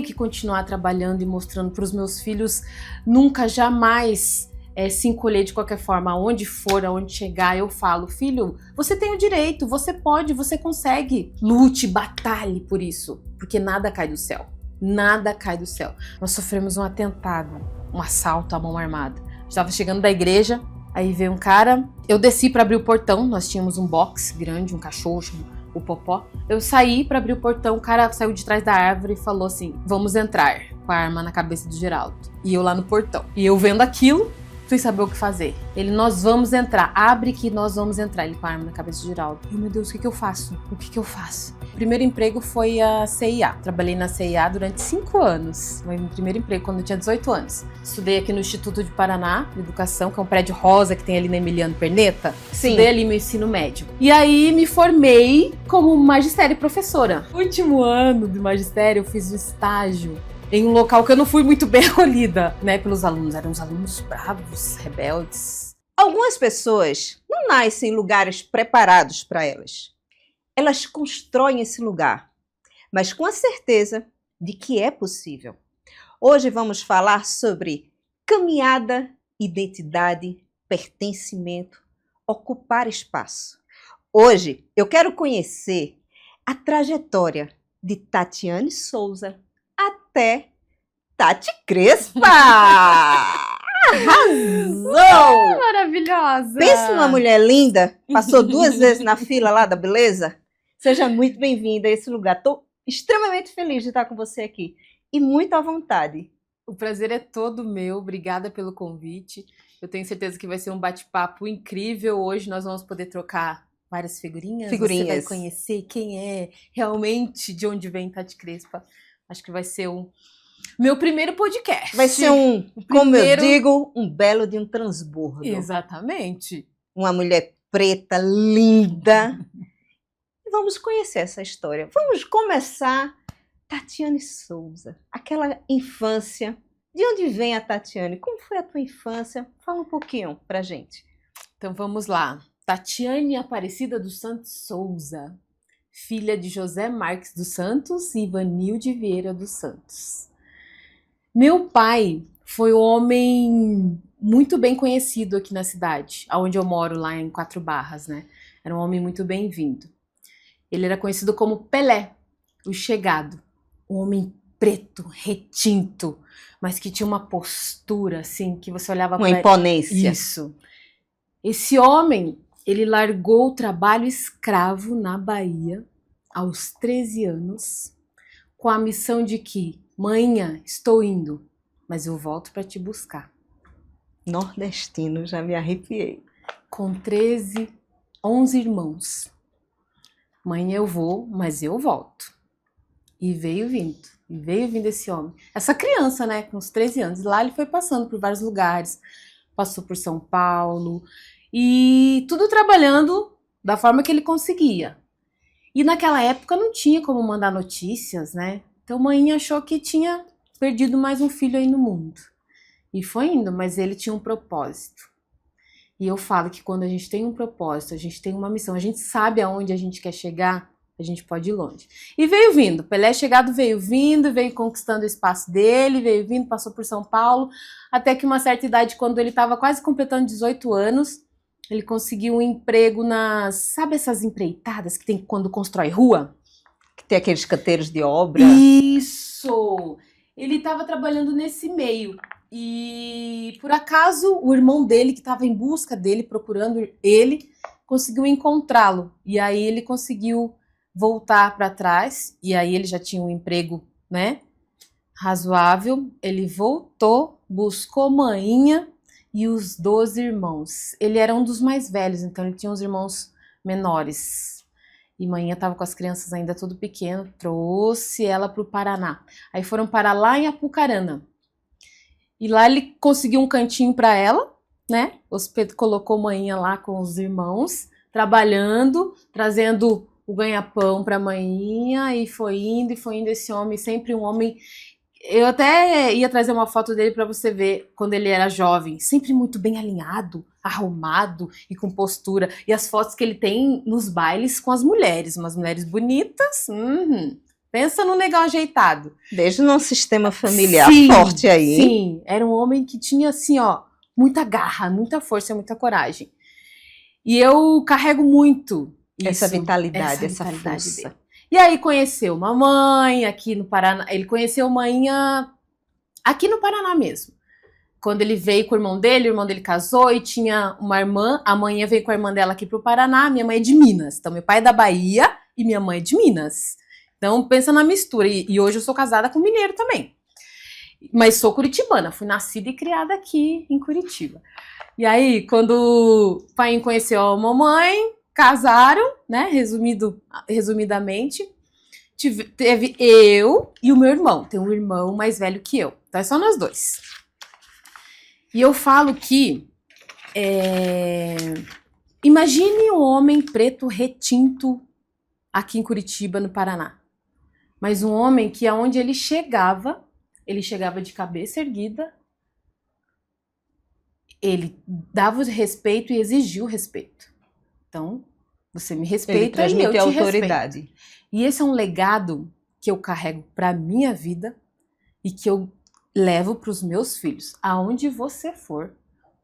que continuar trabalhando e mostrando para os meus filhos nunca, jamais se encolher de qualquer forma, aonde for, aonde chegar. Eu falo, filho, você tem o direito, você pode, você consegue. Lute, batalhe por isso, porque nada cai do céu. Nada cai do céu. Nós sofremos um atentado, um assalto à mão armada. Estava chegando da igreja, aí veio um cara, eu desci para abrir o portão, nós tínhamos um box grande, um cachorro, o Popó. Eu saí para abrir o portão, o cara saiu de trás da árvore e falou assim, vamos entrar, com a arma na cabeça do Geraldo. E eu lá no portão. E eu vendo aquilo, sem saber o que fazer. Ele, nós vamos entrar, abre que nós vamos entrar. Ele com a arma na cabeça do Geraldo. Eu, meu Deus, o que eu faço? O que eu faço? O primeiro emprego foi a CIA. Trabalhei na CIA durante 5 anos. Foi meu primeiro emprego quando eu tinha 18 anos. Estudei aqui no Instituto de Paraná, de Educação, que é um prédio rosa que tem ali na Emiliano Perneta. Sim. Estudei ali meu ensino médio. E aí me formei como magistério e professora. Último ano de magistério, eu fiz um estágio em um local que eu não fui muito bem acolhida, né, pelos alunos. Eram uns alunos bravos, rebeldes. Algumas pessoas não nascem em lugares preparados para elas. Elas constroem esse lugar, mas com a certeza de que é possível. Hoje vamos falar sobre caminhada, identidade, pertencimento, ocupar espaço. Hoje eu quero conhecer a trajetória de Tatiane Souza até Tati Crespa! Arrasou! Maravilhosa! Pensa numa mulher linda, passou 2 vezes na fila lá da beleza? Seja muito bem-vinda a esse lugar. Estou extremamente feliz de estar com você aqui e muito à vontade. O prazer é todo meu, obrigada pelo convite. Eu tenho certeza que vai ser um bate-papo incrível. Hoje nós vamos poder trocar várias figurinhas. Você vai conhecer quem é realmente, de onde vem Tati Crespa. Acho que vai ser o meu primeiro podcast. Vai ser como eu digo, um belo de um transbordo. Exatamente. Uma mulher preta, linda. Vamos conhecer essa história. Vamos começar. Tatiane Souza, aquela infância. De onde vem a Tatiane? Como foi a tua infância? Fala um pouquinho pra gente. Então vamos lá. Tatiane Aparecida dos Santos Souza, filha de José Marques dos Santos e Ivanilde Vieira dos Santos. Meu pai foi um homem muito bem conhecido aqui na cidade, onde eu moro, lá em 4 Barras, né? Era um homem muito bem-vindo. Ele era conhecido como Pelé, o Chegado. Um homem preto, retinto, mas que tinha uma postura, assim, que você olhava para ele. Uma imponência. Isso. Esse homem, ele largou o trabalho escravo na Bahia aos 13 anos, com a missão de que, manhã, estou indo, mas eu volto para te buscar. Nordestino, já me arrepiei. Com 11 irmãos. Manhã eu vou, mas eu volto. E veio vindo esse homem. Essa criança, né, com uns 13 anos. Lá ele foi passando por vários lugares, passou por São Paulo, e tudo trabalhando da forma que ele conseguia. E naquela época não tinha como mandar notícias, né? Então mãe achou que tinha perdido mais um filho aí no mundo. E foi indo, mas ele tinha um propósito. E eu falo que quando a gente tem um propósito, a gente tem uma missão, a gente sabe aonde a gente quer chegar, a gente pode ir longe. E veio vindo, Pelé Chegado veio vindo, veio conquistando o espaço dele, veio vindo, passou por São Paulo, até que uma certa idade, quando ele estava quase completando 18 anos, ele conseguiu um emprego sabe essas empreitadas que tem quando constrói rua? Que tem aqueles canteiros de obra. Isso! Ele estava trabalhando nesse meio. E, por acaso, o irmão dele, que estava em busca dele, procurando ele, conseguiu encontrá-lo. E aí ele conseguiu voltar para trás. E aí ele já tinha um emprego, né, razoável. Ele voltou, buscou manhinha e os 12 irmãos. Ele era um dos mais velhos, então ele tinha uns irmãos menores. E manhã estava com as crianças ainda tudo pequeno, trouxe ela para o Paraná. Aí foram parar lá em Apucarana. E lá ele conseguiu um cantinho para ela, né? Colocou manhã lá com os irmãos, trabalhando, trazendo o ganha-pão para manhinha, e foi indo esse homem, sempre um homem. Eu até ia trazer uma foto dele para você ver quando ele era jovem, sempre muito bem alinhado, arrumado e com postura. E as fotos que ele tem nos bailes com as mulheres, umas mulheres bonitas, Pensa no negão ajeitado. Desde num sistema familiar Sim, forte aí. Sim, era um homem que tinha, assim, ó, muita garra, muita força, muita coragem. E eu carrego muito Essa isso, vitalidade, essa vitalidade força. dele. E aí conheceu uma mãe aqui no Paraná. Ele conheceu mãe aqui no Paraná mesmo. Quando ele veio com o irmão dele casou e tinha uma irmã. A mãe veio com a irmã dela aqui pro Paraná. Minha mãe é de Minas. Então, meu pai é da Bahia e minha mãe é de Minas. Então, pensa na mistura. E hoje eu sou casada com mineiro também. Mas sou curitibana. Fui nascida e criada aqui em Curitiba. E aí, quando o pai conheceu a mamãe, casaram, né? Resumidamente, teve eu e o meu irmão. Tem um irmão mais velho que eu. Então é só nós dois. E eu falo que imagine um homem preto retinto aqui em Curitiba, no Paraná. Mas um homem que aonde ele chegava de cabeça erguida, ele dava o respeito e exigia o respeito. Então, você me respeita e eu te autoridade. Respeito. E esse é um legado que eu carrego para minha vida e que eu levo para os meus filhos. Aonde você for,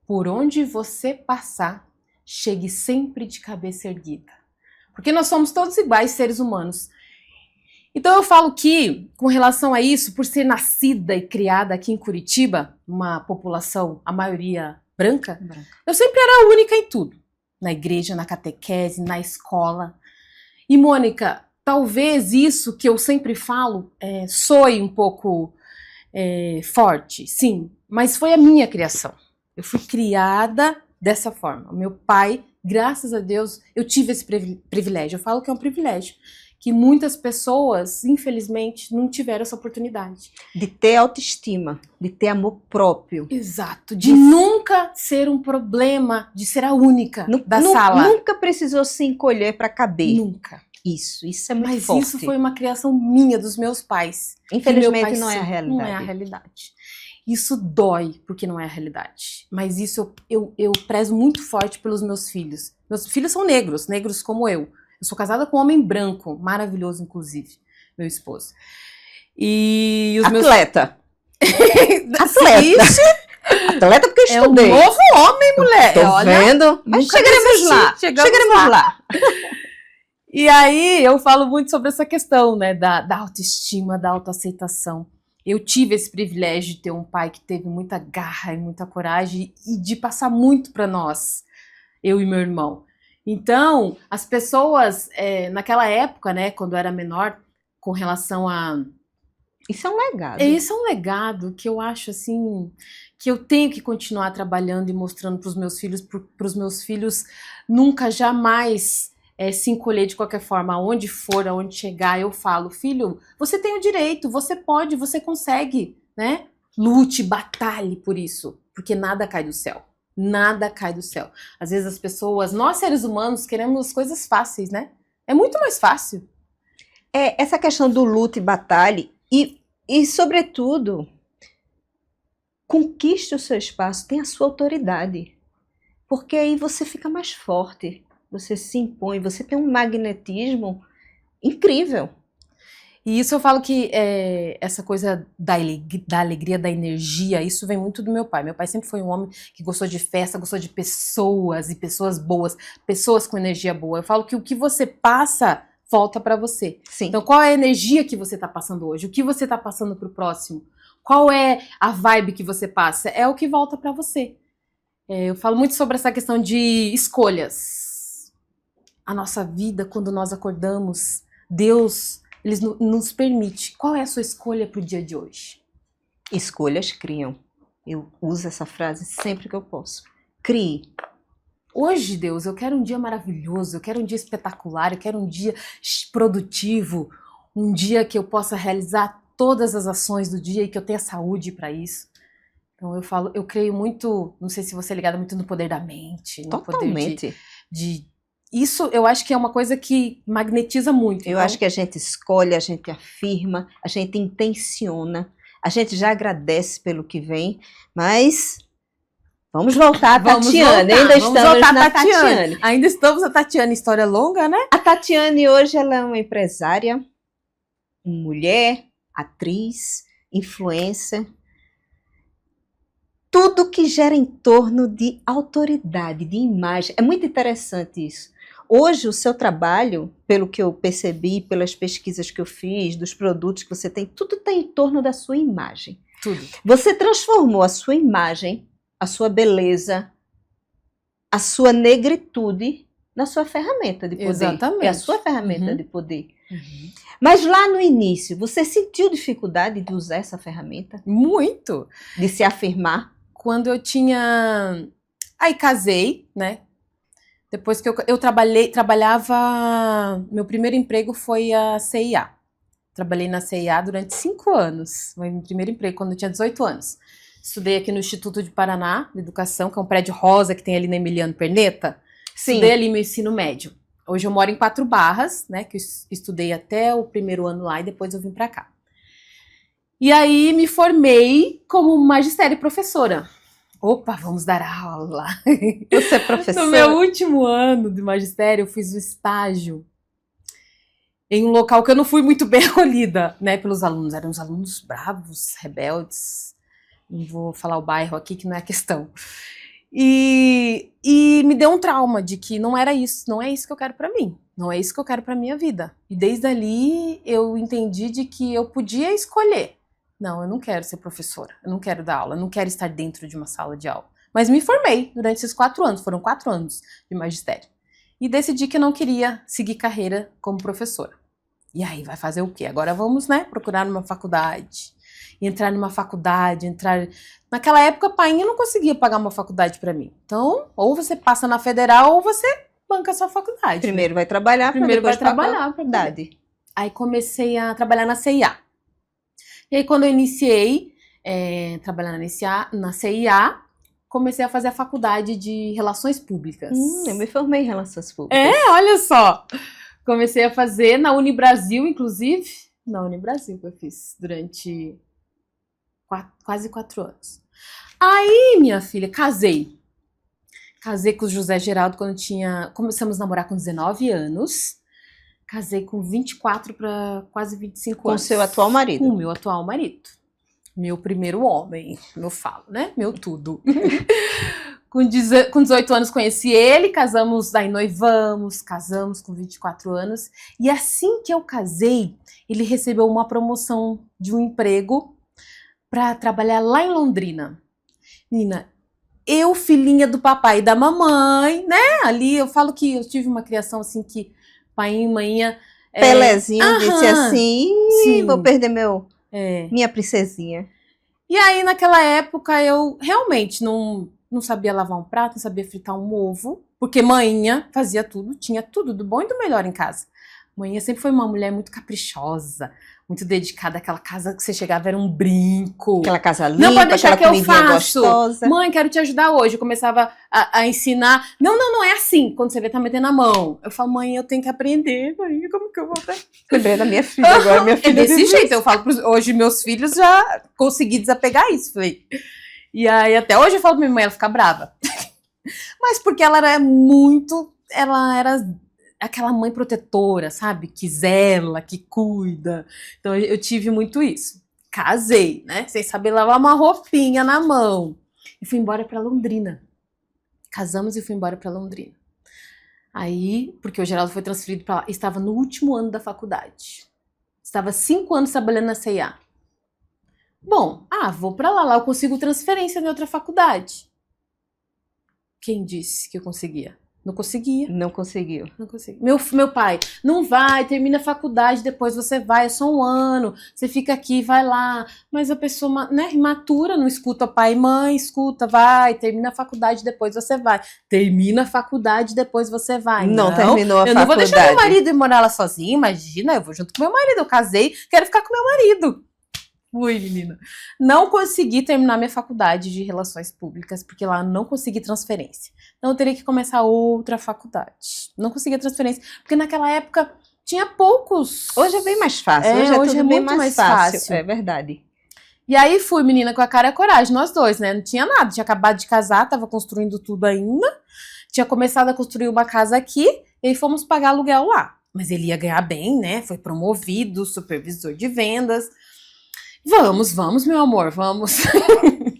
por onde você passar, chegue sempre de cabeça erguida. Porque nós somos todos iguais, seres humanos. Então eu falo que, com relação a isso, por ser nascida e criada aqui em Curitiba, uma população, a maioria branca, eu sempre era a única em tudo. Na igreja, na catequese, na escola. E, Mônica, talvez isso que eu sempre falo soe um pouco forte, sim, mas foi a minha criação. Eu fui criada dessa forma. Meu pai, graças a Deus, eu tive esse privilégio. Eu falo que é um privilégio, que muitas pessoas, infelizmente, não tiveram essa oportunidade. De ter autoestima, de ter amor próprio. Exato, de nunca ser um problema, de ser a única da sala. Nunca precisou se encolher para caber. Nunca. Isso é muito forte. Mas isso foi uma criação minha, dos meus pais. Infelizmente não é a realidade. Não é a realidade. Isso dói, porque não é a realidade. Mas isso eu prezo muito forte pelos meus filhos. Meus filhos são negros, negros como eu. Eu sou casada com um homem branco, maravilhoso, inclusive, meu esposo. E os Atleta. Atleta. Ixi, atleta porque eu estudei. É um novo homem, mulher. Tô vendo. Mas chegaremos lá. Chegaremos lá. E aí eu falo muito sobre essa questão, né, da autoestima, da autoaceitação. Eu tive esse privilégio de ter um pai que teve muita garra e muita coragem e de passar muito para nós, eu e meu irmão. Então, as pessoas, naquela época, né, quando eu era menor, com relação a... Isso é um legado. Isso é um legado que eu acho, assim, que eu tenho que continuar trabalhando e mostrando para os meus filhos nunca, jamais se encolher de qualquer forma. Aonde for, aonde chegar, eu falo, filho, você tem o direito, você pode, você consegue, né? Lute, batalhe por isso, porque nada cai do céu. Nada cai do céu. Às vezes as pessoas, nós seres humanos, queremos coisas fáceis, né? É muito mais fácil. Essa questão do luto e batalha e sobretudo, conquiste o seu espaço, tenha a sua autoridade. Porque aí você fica mais forte, você se impõe, você tem um magnetismo incrível. E isso eu falo que essa coisa da alegria, da energia, isso vem muito do meu pai. Meu pai sempre foi um homem que gostou de festa, gostou de pessoas e pessoas boas, pessoas com energia boa. Eu falo que o que você passa, volta para você. Sim. Então qual é a energia que você tá passando hoje? O que você tá passando pro próximo? Qual é a vibe que você passa? É o que volta para você. Eu falo muito sobre essa questão de escolhas. A nossa vida, quando nós acordamos, Deus... Ele nos permite. Qual é a sua escolha para o dia de hoje? Escolhas criam. Eu uso essa frase sempre que eu posso. Crie. Hoje, Deus, eu quero um dia maravilhoso, eu quero um dia espetacular, eu quero um dia produtivo, um dia que eu possa realizar todas as ações do dia e que eu tenha saúde para isso. Então eu creio muito, não sei se você é ligada muito no poder da mente, no Totalmente. poder de isso eu acho que é uma coisa que magnetiza muito. Eu acho que a gente escolhe, a gente afirma, a gente intenciona, a gente já agradece pelo que vem, mas vamos voltar a Tatiane. Ainda estamos na Tatiane. Ainda estamos na Tatiane, história longa, né? A Tatiane hoje ela é uma empresária, mulher, atriz, influencer, tudo que gira em torno de autoridade, de imagem. É muito interessante isso. Hoje, o seu trabalho, pelo que eu percebi, pelas pesquisas que eu fiz, dos produtos que você tem, tudo está em torno da sua imagem. Tudo. Você transformou a sua imagem, a sua beleza, a sua negritude na sua ferramenta de poder. Exatamente. É a sua ferramenta Uhum. de poder. Uhum. Mas lá no início, você sentiu dificuldade de usar essa ferramenta? Muito. De se afirmar? Quando eu tinha... Aí casei, né? Depois que eu trabalhava... Meu primeiro emprego foi a CIA. Trabalhei na CIA durante 5 anos. Foi meu primeiro emprego, quando eu tinha 18 anos. Estudei aqui no Instituto de Paraná, de Educação, que é um prédio rosa que tem ali na Emiliano Perneta. Sim. Estudei ali meu ensino médio. Hoje eu moro em Quatro Barras, né? Que eu estudei até o primeiro ano lá e depois eu vim pra cá. E aí me formei como magistério e professora. Opa, vamos dar aula. Você é professora? No meu último ano de magistério, eu fiz o estágio em um local que eu não fui muito bem acolhida, né, pelos alunos. Eram uns alunos bravos, rebeldes. Não vou falar o bairro aqui, que não é a questão. E me deu um trauma de que não era isso, não é isso que eu quero pra mim. Não é isso que eu quero pra minha vida. E desde ali eu entendi de que eu podia escolher. Não, eu não quero ser professora, eu não quero dar aula, eu não quero estar dentro de uma sala de aula. Mas me formei durante esses 4 anos, foram 4 anos de magistério. E decidi que eu não queria seguir carreira como professora. E aí, vai fazer o quê? Agora vamos, né, procurar uma faculdade. Entrar numa faculdade, entrar... Naquela época, a painha não conseguia pagar uma faculdade pra mim. Então, ou você passa na federal, ou você banca a sua faculdade. Primeiro vai trabalhar, Primeiro vai trabalhar para a faculdade. Aí comecei a trabalhar na CIA. E aí, quando eu iniciei trabalhar na CIA, comecei a fazer a faculdade de Relações Públicas. Eu me formei em Relações Públicas. É, olha só! Comecei a fazer na Unibrasil, inclusive. Na Unibrasil que eu fiz durante quase 4 anos. Aí, minha filha, casei. Casei com o José Geraldo quando começamos a namorar com 19 anos. Casei com 24 para quase 25 anos. Com seu atual marido? Com o meu atual marido. Meu primeiro homem, eu falo, né? Meu tudo. Com 18 anos conheci ele, casamos, aí noivamos, casamos com 24 anos. E assim que eu casei, ele recebeu uma promoção de um emprego para trabalhar lá em Londrina. Menina, eu, filhinha do papai e da mamãe, né? Ali eu falo que eu tive uma criação assim que pai e mãinha... Pelezinho disse assim, sim. Vou perder minha princesinha. E aí, naquela época, eu realmente não sabia lavar um prato, não sabia fritar um ovo, porque mãinha fazia tudo, tinha tudo do bom e do melhor em casa. Mãinha sempre foi uma mulher muito caprichosa, muito dedicada. Aquela casa que você chegava era um brinco. Aquela casa limpa, não pode deixar aquela que eu comidinha faço. gostosa. Mãe, quero te ajudar hoje. Eu começava a ensinar. Não é assim. Quando você vê, tá metendo a mão. Eu falo, mãe, eu tenho que aprender. Mãe, como que eu vou até... Lembrei da minha filha agora. Minha filha é desse jeito. Eu falo, hoje meus filhos já consegui desapegar isso. Falei. E aí, até hoje eu falo pra minha mãe, ela fica brava. Mas porque ela era muito... Ela era... aquela mãe protetora, sabe? Que zela, que cuida. Então eu tive muito isso. Casei, né? Sem saber lavar uma roupinha na mão. E fui embora pra Londrina. Casamos e fui embora pra Londrina. Aí, porque o Geraldo foi transferido pra lá. Estava no último ano da faculdade. Estava 5 anos trabalhando na CIA. Bom, vou pra lá. Lá eu consigo transferência em outra faculdade. Quem disse que eu conseguia? Não conseguia. Não conseguiu. Não consegui. Meu pai, não vai, termina a faculdade, depois você vai, é só 1 ano, você fica aqui, vai lá. Mas a pessoa, né, imatura, não escuta pai e mãe, escuta, vai, termina a faculdade, depois você vai. Termina a faculdade, depois você vai. Não terminou a faculdade. Eu não vou deixar meu marido ir morar lá sozinho, imagina, eu vou junto com meu marido, eu casei, quero ficar com meu marido. Fui, menina. Não consegui terminar minha faculdade de Relações Públicas, porque lá não consegui transferência. Então eu teria que começar outra faculdade. Não consegui a transferência, porque naquela época tinha poucos. Hoje é bem mais fácil. Hoje é muito mais fácil. É verdade. E aí fui, menina, com a cara e a coragem, nós dois, né? Não tinha nada, tinha acabado de casar, tava construindo tudo ainda. Tinha começado a construir uma casa aqui, e aí fomos pagar aluguel lá. Mas ele ia ganhar bem, né? Foi promovido, supervisor de vendas. Vamos, meu amor, vamos.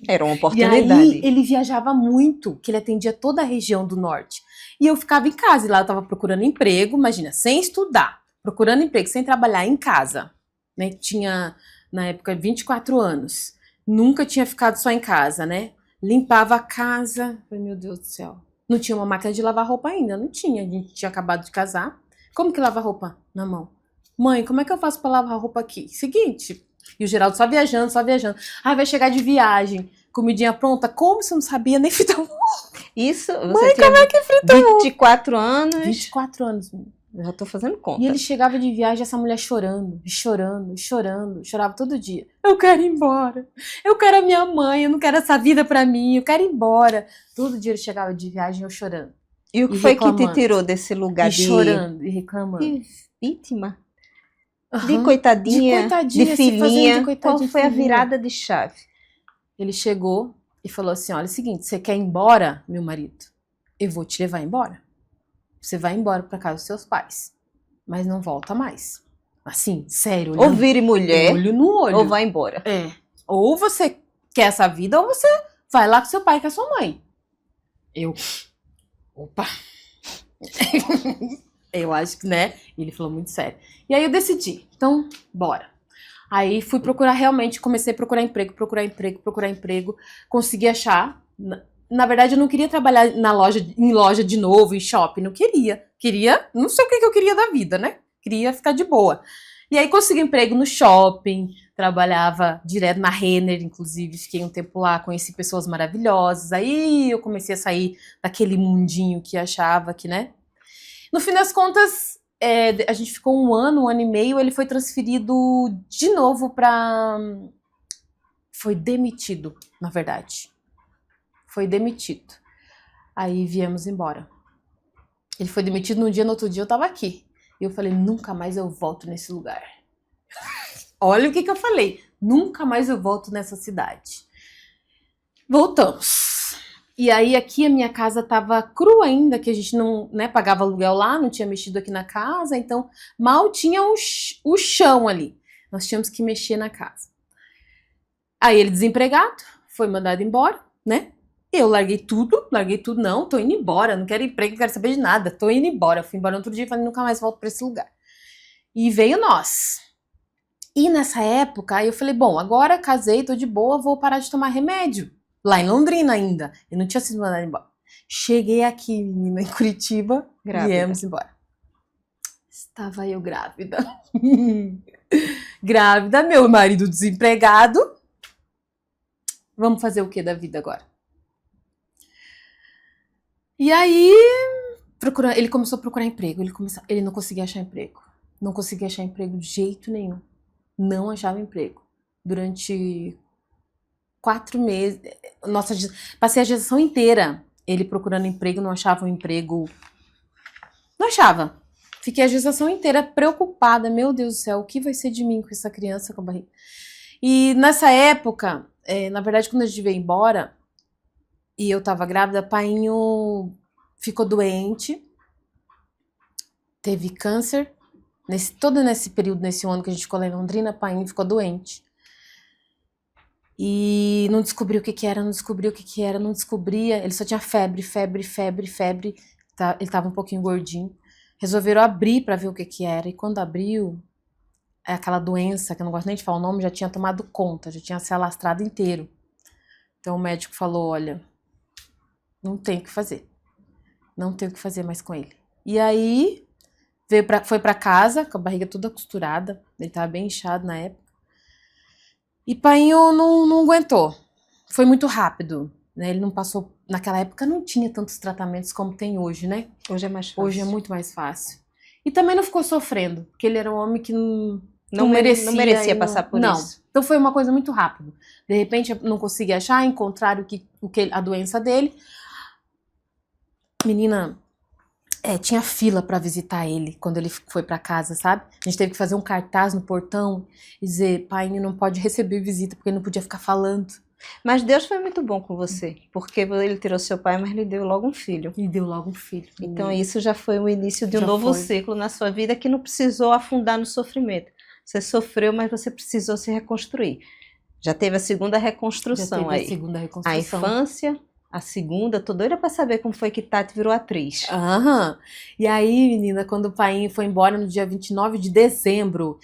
Era uma E oportunidade. aí ele viajava muito, que ele atendia toda a região do norte. E eu ficava em casa, e lá eu tava procurando emprego, imagina, sem estudar, procurando emprego, sem trabalhar em casa. Né? Tinha, na época, 24 anos. Nunca tinha ficado só em casa, né? Limpava a casa. Ai, meu Deus do céu. Não tinha uma máquina de lavar roupa ainda, não tinha. A gente tinha acabado de casar. Como que lava roupa na mão? Mãe, como é que eu faço pra lavar roupa aqui? Seguinte. E o Geraldo só viajando, só viajando. Ah, vai chegar de viagem. Comidinha pronta. Como você não sabia nem fritar um ovo? Isso, você Mãe, tinha como é que frita um ovo? 24 anos. 24 anos, menino. Eu já tô fazendo conta. E ele chegava de viagem, essa mulher chorando, chorando, chorando, chorava todo dia. Eu quero ir embora. Eu quero a minha mãe, eu não quero essa vida pra mim, eu quero ir embora. Todo dia ele chegava de viagem, eu chorando. E o que E foi que te reclamando. tirou desse lugar E chorando, e de reclamando. vítima? De Aham. coitadinha, De coitadinha, de se fazendo filhinha. de coitadinha, Qual foi a filhinha. virada de chave? Ele chegou e falou assim, olha, é o seguinte, você quer ir embora, meu marido? Eu vou te levar embora. Você vai embora pra casa dos seus pais. Mas não volta mais. Assim, sério. Ou vire mulher, olho no olho. ou vai embora. É. Ou você quer essa vida, ou você vai lá com seu pai e com a sua mãe. Eu. Opa! Eu acho que, né? Ele falou muito sério. E aí eu decidi. Então, bora. Aí fui procurar realmente, comecei a procurar emprego. Consegui achar. Na verdade, eu não queria trabalhar em loja de novo, em shopping. Não queria. Não sei o que eu queria da vida, né? Queria ficar de boa. E aí consegui emprego no shopping, trabalhava direto na Renner, inclusive, fiquei um tempo lá, conheci pessoas maravilhosas. Aí eu comecei a sair daquele mundinho que achava que, né? No fim das contas, a gente ficou um ano e meio, ele foi transferido de novo pra... Foi demitido, na verdade. Foi demitido. Aí viemos embora. Ele foi demitido num dia, no outro dia eu tava aqui. E eu falei, nunca mais eu volto nesse lugar. Olha o que eu falei. Nunca mais eu volto nessa cidade. Voltamos. E aí aqui a minha casa tava crua ainda, que a gente não, né, pagava aluguel lá, não tinha mexido aqui na casa, então mal tinha o chão ali. Nós tínhamos que mexer na casa. Aí ele desempregado, foi mandado embora, né? Eu larguei tudo, não, tô indo embora, não quero emprego, não quero saber de nada, tô indo embora. Eu fui embora no outro dia e falei, nunca mais volto pra esse lugar. E veio nós. E nessa época, aí eu falei, bom, agora casei, tô de boa, vou parar de tomar remédio. Lá em Londrina ainda. Eu não tinha sido mandada embora. Cheguei aqui, menina, em Curitiba, viemos embora. Estava eu grávida. Grávida, meu marido desempregado. Vamos fazer o que da vida agora? E aí, ele começou a procurar emprego. Ele não conseguia achar emprego. Não conseguia achar emprego de jeito nenhum. Não achava emprego. Durante 4 meses. Nossa, passei a gestação inteira ele procurando emprego, não achava um emprego. Não achava. Fiquei a gestação inteira preocupada. Meu Deus do céu, o que vai ser de mim com essa criança com a barriga? E nessa época, na verdade, quando a gente veio embora e eu tava grávida, painho ficou doente, teve câncer. Todo nesse período, nesse ano que a gente ficou lá em Londrina, painho ficou doente. E não descobriu o que era, não descobria. Ele só tinha febre. Ele tava um pouquinho gordinho. Resolveram abrir pra ver o que era. E quando abriu, aquela doença, que eu não gosto nem de falar o nome, já tinha tomado conta, já tinha se alastrado inteiro. Então o médico falou, olha, não tem o que fazer. Não tem o que fazer mais com ele. E aí, foi pra casa, com a barriga toda costurada. Ele tava bem inchado na época. E painho não aguentou. Foi muito rápido, né? Ele não passou... Naquela época não tinha tantos tratamentos como tem hoje, né? Hoje é mais fácil. Hoje é muito mais fácil. E também não ficou sofrendo, porque ele era um homem que não merecia passar por não. isso. Então foi uma coisa muito rápida. De repente eu não consegui achar, encontrar a doença dele. Menina, Tinha fila pra visitar ele quando ele foi pra casa, sabe? A gente teve que fazer um cartaz no portão e dizer, pai não pode receber visita porque ele não podia ficar falando. Mas Deus foi muito bom com você, porque ele tirou seu pai, mas lhe deu logo um filho. E deu logo um filho. Então isso já foi o início de um Já novo foi. ciclo na sua vida que não precisou afundar no sofrimento. Você sofreu, mas você precisou se reconstruir. Já teve a segunda reconstrução aí. A segunda A reconstrução. infância, a segunda, tô doida pra saber como foi que Tati virou atriz. Aham. E aí, menina, quando o pai foi embora no dia 29 de dezembro,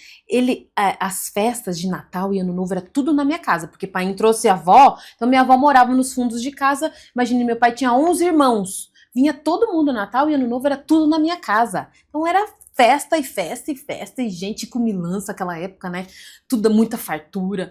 as festas de Natal e Ano Novo era tudo na minha casa, porque o pai trouxe a avó, então minha avó morava nos fundos de casa. Imagine, meu pai tinha 11 irmãos. Vinha todo mundo Natal e Ano Novo, era tudo na minha casa. Então era festa e festa e festa, e gente com milança naquela época, né? Tudo, muita fartura.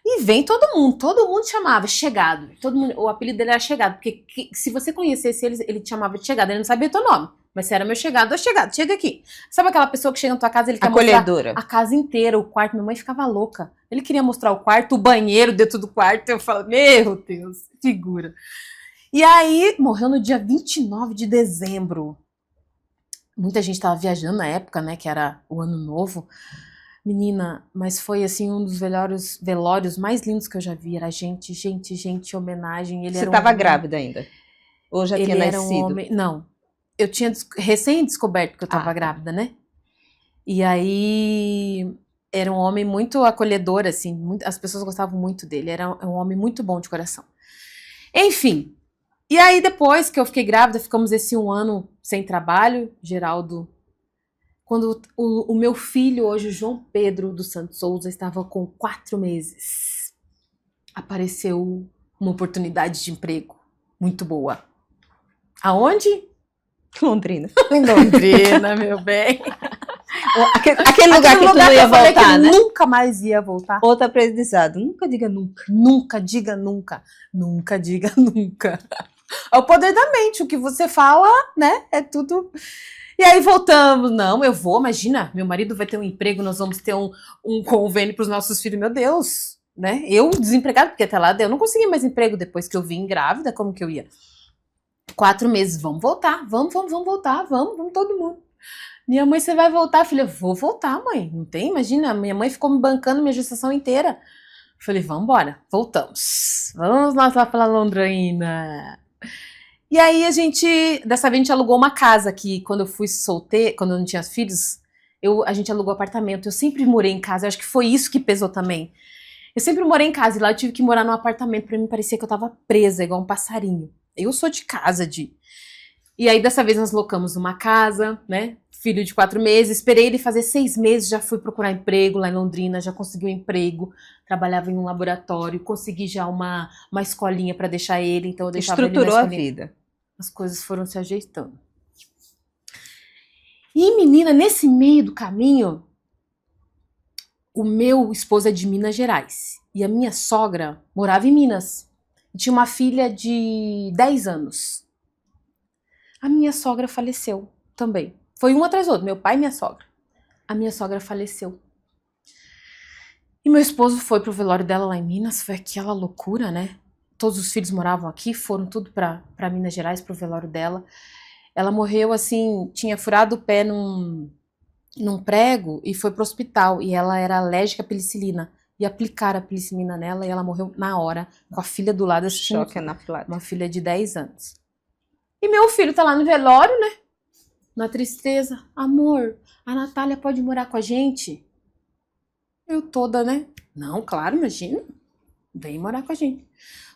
E vem todo mundo chamava chegado. Todo mundo, o apelido dele era chegado, porque se você conhecesse ele te chamava de chegado, ele não sabia teu nome. Mas você era meu chegado, chega aqui. Sabe aquela pessoa que chega na tua casa, ele quer Acolhedora. mostrar a casa inteira, o quarto. Minha mãe ficava louca. Ele queria mostrar o quarto, o banheiro dentro do quarto. Eu falo, meu Deus, figura. E aí, morreu no dia 29 de dezembro. Muita gente estava viajando na época, né, que era o Ano Novo. Menina, mas foi assim um dos velórios mais lindos que eu já vi. Era gente, homenagem. Você estava grávida ainda? Ou já tinha nascido? Um homem... Não, eu tinha recém descoberto que eu estava grávida, né? E aí era um homem muito acolhedor, assim, as pessoas gostavam muito dele. Era um homem muito bom de coração. Enfim, e aí depois que eu fiquei grávida, ficamos esse um ano sem trabalho, Geraldo. Quando o meu filho, hoje, João Pedro dos Santos Souza, estava com 4 meses, apareceu uma oportunidade de emprego muito boa. Aonde? Londrina. Em Londrina, meu bem. Aquele lugar que tu não ia voltar, né? Nunca mais ia voltar. Outro aprendizado, nunca diga nunca. Nunca diga nunca. Nunca diga nunca. É o poder da mente, o que você fala, né, é tudo... E aí voltamos, não, eu vou, imagina, meu marido vai ter um emprego, nós vamos ter um convênio para os nossos filhos, meu Deus, né? Eu desempregado, porque até lá eu não consegui mais emprego depois que eu vim grávida, como que eu ia? 4 meses, vamos voltar, vamos voltar, vamos todo mundo. Minha mãe, você vai voltar? Filha, vou voltar, mãe, não tem? Imagina, minha mãe ficou me bancando minha gestação inteira. Falei, vamos embora, voltamos, vamos nós lá para Londrina. E aí dessa vez a gente alugou uma casa que quando eu fui solteira, quando eu não tinha filhos, a gente alugou apartamento. Eu sempre morei em casa, eu acho que foi isso que pesou também. Eu sempre morei em casa e lá eu tive que morar num apartamento, pra mim parecia que eu tava presa, igual um passarinho. Eu sou de casa, E aí dessa vez nós locamos uma casa, né, filho de 4 meses, esperei ele fazer 6 meses, já fui procurar emprego lá em Londrina, já consegui um emprego, trabalhava em um laboratório, consegui já uma escolinha pra deixar ele, então eu deixava ele na escolinha. Estruturou a vida. As coisas foram se ajeitando. E, menina, nesse meio do caminho, o meu esposo é de Minas Gerais. E a minha sogra morava em Minas. E tinha uma filha de 10 anos. A minha sogra faleceu também. Foi um atrás do outro, meu pai e minha sogra. A minha sogra faleceu. E meu esposo foi pro velório dela lá em Minas. Foi aquela loucura, né? Todos os filhos moravam aqui, foram tudo pra Minas Gerais, pro velório dela. Ela morreu assim, tinha furado o pé num prego e foi pro hospital. E ela era alérgica à penicilina. E aplicaram a penicilina nela e ela morreu na hora, com a filha do lado. Choque anafilático. Uma filha de 10 anos. E meu filho tá lá no velório, né? Na tristeza. Amor, a Natália pode morar com a gente? Eu toda, né? Não, claro, imagina. Vem morar com a gente.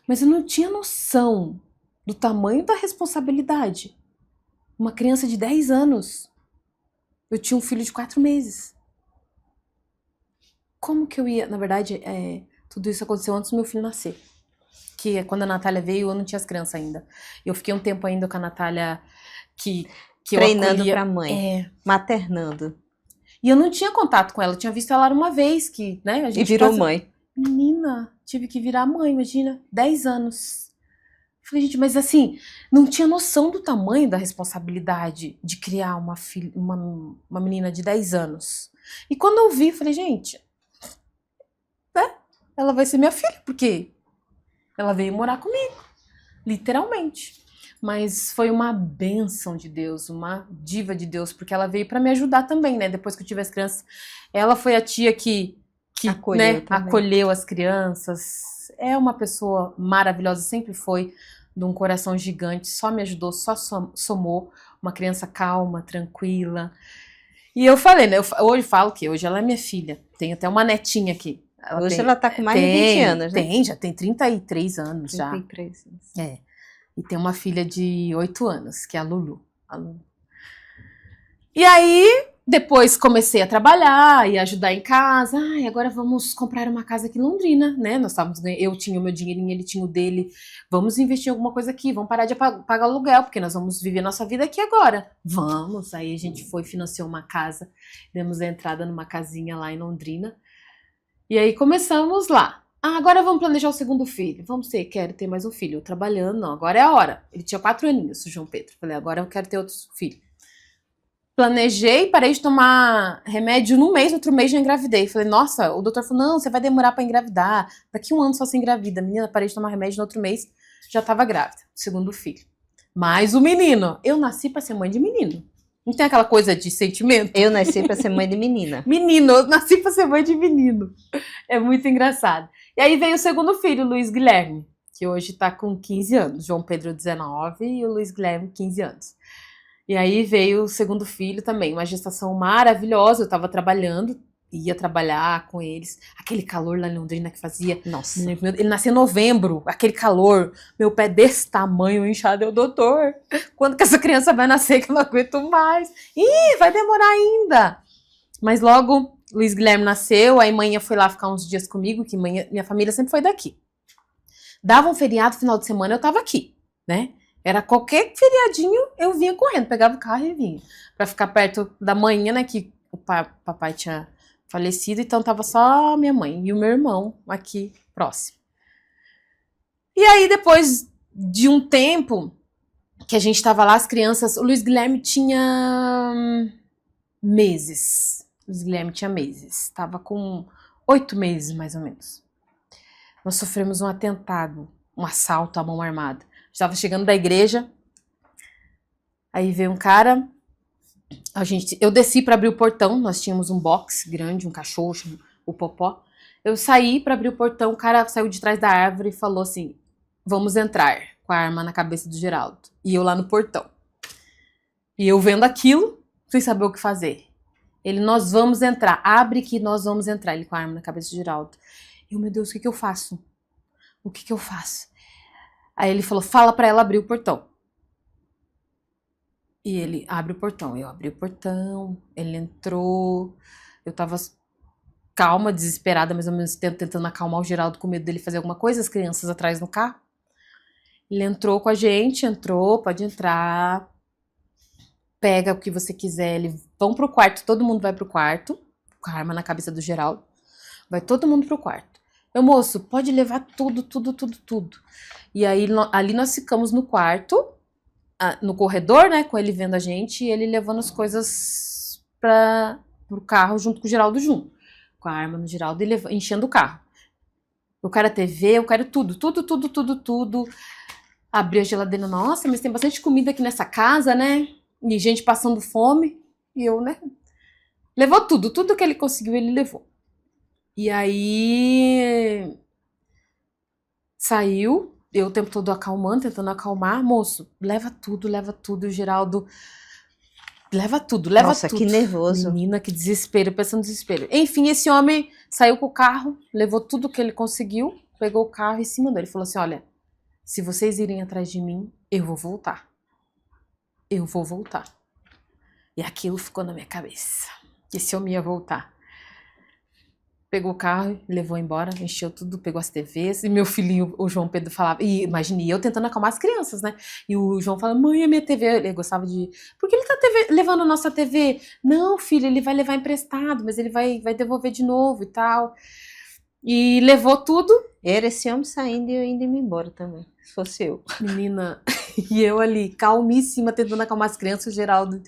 Mas eu não tinha noção do tamanho da responsabilidade. Uma criança de 10 anos. Eu tinha um filho de 4 meses. Como que eu ia... Na verdade, tudo isso aconteceu antes do meu filho nascer. Que quando a Natália veio, eu não tinha as crianças ainda. Eu fiquei um tempo ainda com a Natália que treinando pra mãe. Maternando. E eu não tinha contato com ela. Eu tinha visto ela uma vez que, né? A gente e virou mãe. Menina, tive que virar mãe, imagina, 10 anos. Falei, gente, mas assim, não tinha noção do tamanho da responsabilidade de criar uma menina de 10 anos. E quando eu vi, falei, gente, ela vai ser minha filha, porque ela veio morar comigo, literalmente. Mas foi uma bênção de Deus, uma diva de Deus, porque ela veio para me ajudar também, né? Depois que eu tive as crianças, ela foi a tia que Acolheu né, também. acolheu as crianças. É uma pessoa maravilhosa, sempre foi, de um coração gigante, só me ajudou, só somou. Uma criança calma, tranquila. E eu falei, né? Hoje falo que hoje ela é minha filha. Tem até uma netinha aqui. Hoje ela tá com mais de 20 anos, né? Já tem 33 anos 33 já. anos. É. E tem uma filha de 8 anos, que é a Lulu. E aí, depois comecei a trabalhar e ajudar em casa. Ai, agora vamos comprar uma casa aqui em Londrina, né? Eu tinha o meu dinheirinho, ele tinha o dele. Vamos investir em alguma coisa aqui, vamos parar de pagar aluguel, porque nós vamos viver nossa vida aqui agora. Vamos! Aí a gente foi, financiou uma casa, demos a entrada numa casinha lá em Londrina. E aí começamos lá. Ah, agora vamos planejar o segundo filho. Quero ter mais um filho. Eu trabalhando, não, agora é a hora. Ele tinha 4 aninhos, o João Pedro. Falei, agora eu quero ter outro filho. Planejei, parei de tomar remédio num mês, no outro mês já engravidei. Falei, nossa, o doutor falou, não, você vai demorar pra engravidar. Daqui 1 ano só se engravida. Menina, parei de tomar remédio no outro mês, já tava grávida. Segundo filho. Mas o menino, eu nasci pra ser mãe de menino. Não tem aquela coisa de sentimento? Eu nasci pra ser mãe de menina. Menino, eu nasci pra ser mãe de menino. É muito engraçado. E aí veio o segundo filho, Luiz Guilherme, que hoje tá com 15 anos. João Pedro, 19, e o Luiz Guilherme, 15 anos. E aí veio o segundo filho também, uma gestação maravilhosa. Eu tava trabalhando, ia trabalhar com eles. Aquele calor lá em Londrina que fazia. Nossa. Ele nasceu em novembro, aquele calor. Meu pé desse tamanho, inchado. Eu, doutor, quando que essa criança vai nascer que eu não aguento mais? Ih, vai demorar ainda. Mas logo, Luiz Guilherme nasceu, aí manhã foi lá ficar uns dias comigo, que minha família sempre foi daqui. Dava um feriado, final de semana, eu tava aqui, né? Era qualquer feriadinho, eu vinha correndo, pegava o carro e vinha. Pra ficar perto da manhã, né, que o papai tinha falecido, então tava só minha mãe e o meu irmão aqui próximo. E aí, depois de um tempo que a gente tava lá, as crianças, o Luiz Guilherme tinha meses. Luiz Guilherme tinha meses. Tava com 8 meses, mais ou menos. Nós sofremos um atentado, um assalto à mão armada. Estava chegando da igreja, aí veio um cara, eu desci para abrir o portão, nós tínhamos um box grande, um cachorro, o Popó. Eu saí para abrir o portão, o cara saiu de trás da árvore e falou assim, vamos entrar, com a arma na cabeça do Geraldo. E eu lá no portão. E eu vendo aquilo, sem saber o que fazer. Ele, nós vamos entrar, abre que nós vamos entrar. Ele com a arma na cabeça do Geraldo. E eu, meu Deus, o que eu faço? O que eu faço? Aí ele falou, fala pra ela abrir o portão. E ele abre o portão. Eu abri o portão, ele entrou. Eu tava calma, desesperada, mais ou menos tentando acalmar o Geraldo com medo dele fazer alguma coisa, as crianças atrás no carro. Ele entrou com a gente, pode entrar. Pega o que você quiser. Vão pro quarto, todo mundo vai pro quarto. Com a arma na cabeça do Geraldo. Vai todo mundo pro quarto. Eu, moço, pode levar tudo. E aí, ali nós ficamos no quarto, no corredor, né, com ele vendo a gente, e ele levando as coisas pro carro junto com o Geraldo junto. Com a arma no Geraldo e enchendo o carro. Eu quero a TV, eu quero tudo. Abri a geladeira, nossa, mas tem bastante comida aqui nessa casa, né? E gente passando fome. E eu, né? Levou tudo que ele conseguiu, ele levou. E aí saiu, eu o tempo todo acalmando, tentando acalmar. Moço, leva tudo, Geraldo. Leva tudo. Nossa, que nervoso. Menina, que desespero, pensando no desespero. Enfim, esse homem saiu com o carro, levou tudo que ele conseguiu, pegou o carro e se mandou. Ele falou assim, olha, se vocês irem atrás de mim, eu vou voltar. E aquilo ficou na minha cabeça. Que esse homem ia voltar. Pegou o carro, levou embora, encheu tudo, pegou as TVs. E meu filhinho, o João Pedro, falava... E imagine eu tentando acalmar as crianças, né? E o João falava, mãe, a minha TV... Ele gostava de... Por que ele tá levando a nossa TV? Não, filho, ele vai levar emprestado, mas ele vai devolver de novo e tal. E levou tudo. Era esse homem saindo e eu indo embora também, se fosse eu. Menina, e eu ali, calmíssima, tentando acalmar as crianças, o Geraldo...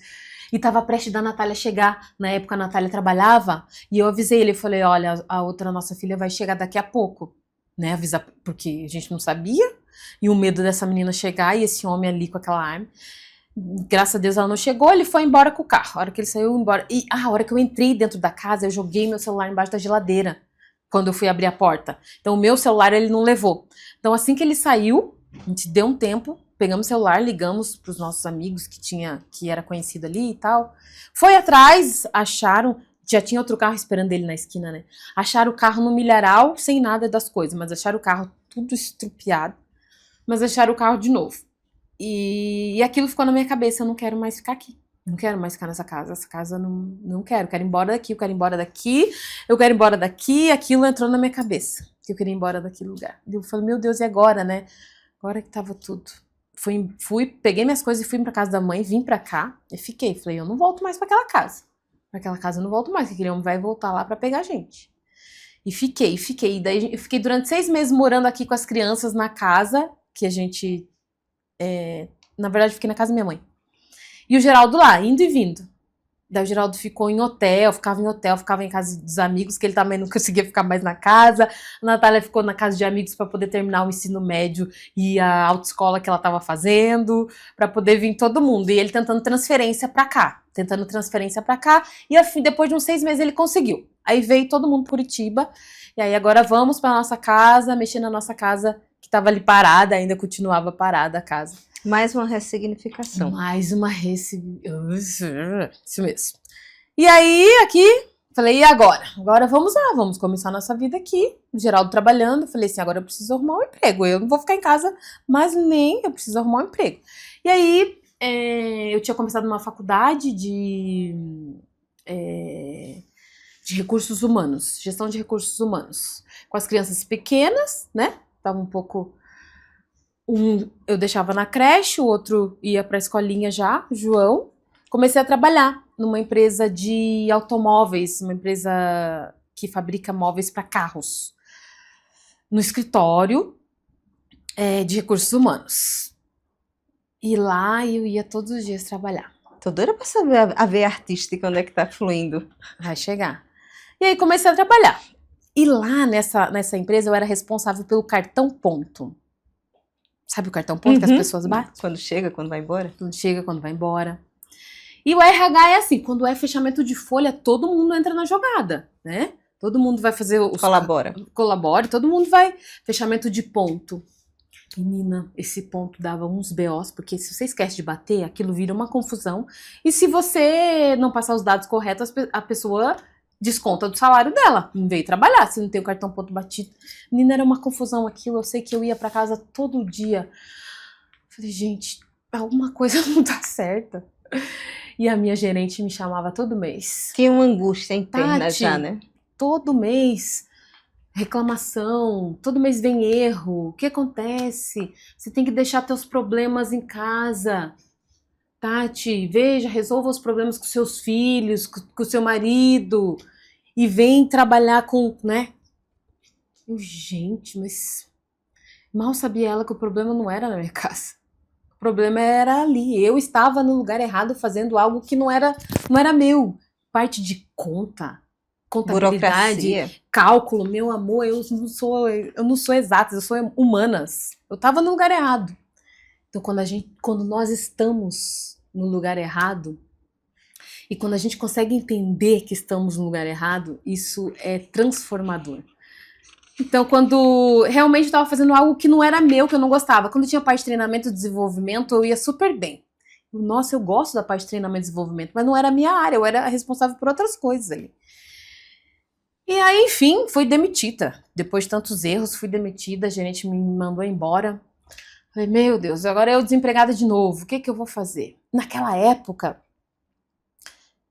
E tava prestes da Natália chegar. Na época a Natália trabalhava. E eu avisei ele, eu falei, olha, a outra nossa filha vai chegar daqui a pouco. Né, avisar, porque a gente não sabia. E o medo dessa menina chegar e esse homem ali com aquela arma. Graças a Deus ela não chegou, ele foi embora com o carro. A hora que ele saiu embora. E a hora que eu entrei dentro da casa, eu joguei meu celular embaixo da geladeira. Quando eu fui abrir a porta. Então o meu celular ele não levou. Então assim que ele saiu, a gente deu um tempo, pegamos o celular, ligamos pros nossos amigos que era conhecido ali e tal. Foi atrás, acharam, já tinha outro carro esperando ele na esquina, né? Acharam o carro no milharal, sem nada das coisas, mas acharam o carro tudo estrupiado. Mas acharam o carro de novo. E aquilo ficou na minha cabeça, eu não quero mais ficar aqui. Não quero mais ficar nessa casa. Essa casa não quero ir embora daqui, eu quero ir embora daqui, eu quero ir embora daqui. Aquilo entrou na minha cabeça, que eu queria ir embora daquele lugar. Eu falei, meu Deus, e agora, né? Agora que tava tudo. Peguei minhas coisas e fui pra casa da mãe, vim pra cá e fiquei. Falei, eu não volto mais pra aquela casa. Pra aquela casa eu não volto mais, que aquele homem vai voltar lá pra pegar a gente. E fiquei. Daí eu fiquei durante 6 meses morando aqui com as crianças na casa, que a gente... na verdade, fiquei na casa da minha mãe. E o Geraldo lá, indo e vindo. Daí o Geraldo ficou em hotel, ficava em casa dos amigos, que ele também não conseguia ficar mais na casa. A Natália ficou na casa de amigos para poder terminar o ensino médio e a autoescola que ela estava fazendo, para poder vir todo mundo. E ele tentando transferência para cá. E depois de uns 6 meses ele conseguiu. Aí veio todo mundo para Curitiba. E aí agora vamos para nossa casa, mexer na nossa casa, que estava ali parada, ainda continuava parada a casa. Mais uma ressignificação. Isso mesmo. E aí, aqui, falei, e agora? Agora vamos lá, vamos começar a nossa vida aqui. O Geraldo trabalhando, falei assim, agora eu preciso arrumar um emprego. Eu não vou ficar em casa, mas nem eu preciso arrumar um emprego. E aí, eu tinha começado uma faculdade de recursos humanos, gestão de recursos humanos. Com as crianças pequenas, né? Tava um pouco... eu deixava na creche, o outro ia pra escolinha já, o João. Comecei a trabalhar numa empresa de automóveis, uma empresa que fabrica móveis para carros, no escritório de recursos humanos. E lá eu ia todos os dias trabalhar. Tô doida pra saber a veia artística, onde é que tá fluindo. Vai chegar. E aí comecei a trabalhar. E lá nessa empresa eu era responsável pelo cartão ponto. Sabe o cartão ponto que as pessoas batem? Quando chega, quando vai embora? Quando chega, quando vai embora. E o RH é assim, quando é fechamento de folha, todo mundo entra na jogada, né? Todo mundo vai fazer os... Colabora, todo mundo vai. Fechamento de ponto. Menina, esse ponto dava uns BOs, porque se você esquece de bater, aquilo vira uma confusão. E se você não passar os dados corretos, a pessoa desconta do salário dela. Não veio trabalhar, se não tem o cartão ponto batido. Menina, era uma confusão aquilo. Eu sei que eu ia pra casa todo dia. Falei, gente, alguma coisa não tá certa. E a minha gerente me chamava todo mês. Que uma angústia interna, Tati, já, né? Todo mês, reclamação, todo mês vem erro. O que acontece? Você tem que deixar teus problemas em casa. Tati, veja, resolva os problemas com seus filhos, com o seu marido. E vem trabalhar com, né? Gente, mas mal sabia ela que o problema não era na minha casa. O problema era ali. Eu estava no lugar errado fazendo algo que não era meu. Parte de contabilidade, burocracia, cálculo, meu amor, eu não sou exatas, eu sou humanas. Eu estava no lugar errado. Então, quando nós estamos no lugar errado, e quando a gente consegue entender que estamos no lugar errado, isso é transformador. Então, quando realmente eu estava fazendo algo que não era meu, que eu não gostava. Quando tinha parte de treinamento e desenvolvimento, eu ia super bem. Nossa, eu gosto da parte de treinamento e desenvolvimento, mas não era a minha área, eu era responsável por outras coisas ali. E aí, enfim, fui demitida. Depois de tantos erros, fui demitida, a gerente me mandou embora. Falei, meu Deus, agora eu desempregada de novo, o que eu vou fazer? Naquela época,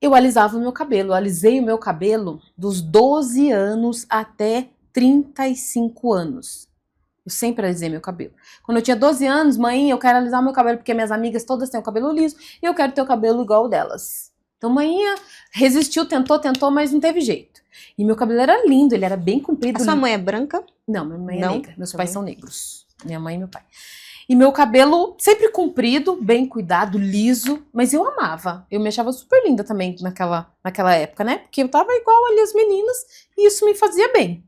eu alisava o meu cabelo, eu alisei o meu cabelo dos 12 anos até 35 anos. Eu sempre alisei meu cabelo. Quando eu tinha 12 anos, mãe, eu quero alisar o meu cabelo porque minhas amigas todas têm o cabelo liso e eu quero ter o cabelo igual o delas. Então, mãe resistiu, tentou, mas não teve jeito. E meu cabelo era lindo, ele era bem comprido. A sua mãe é branca? Não, minha mãe é negra. Meus pais são negros. Minha mãe e meu pai. E meu cabelo sempre comprido, bem cuidado, liso, mas eu amava. Eu me achava super linda também naquela época, né? Porque eu tava igual ali as meninas e isso me fazia bem.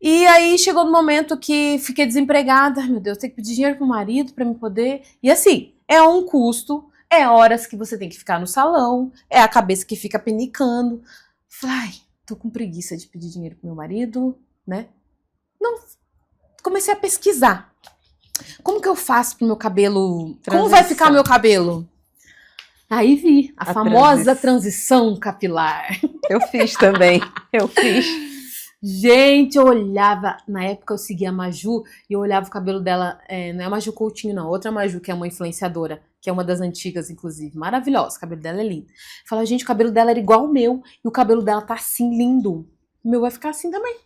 E aí chegou no momento que fiquei desempregada. Ai, meu Deus, tenho que pedir dinheiro pro marido pra me poder. E assim, é um custo, é horas que você tem que ficar no salão, é a cabeça que fica penicando. Falei, ai, tô com preguiça de pedir dinheiro pro meu marido, né? Não, comecei a pesquisar. Como que eu faço pro meu cabelo? Como vai ficar o meu cabelo? Aí vi a famosa transição capilar. Eu fiz também, eu fiz. Gente, eu olhava, na época eu seguia a Maju e eu olhava o cabelo dela, não é a Maju Coutinho não, outra Maju que é uma influenciadora, que é uma das antigas inclusive, maravilhosa, o cabelo dela é lindo. Fala, gente, o cabelo dela era igual ao meu e o cabelo dela tá assim lindo, o meu vai ficar assim também.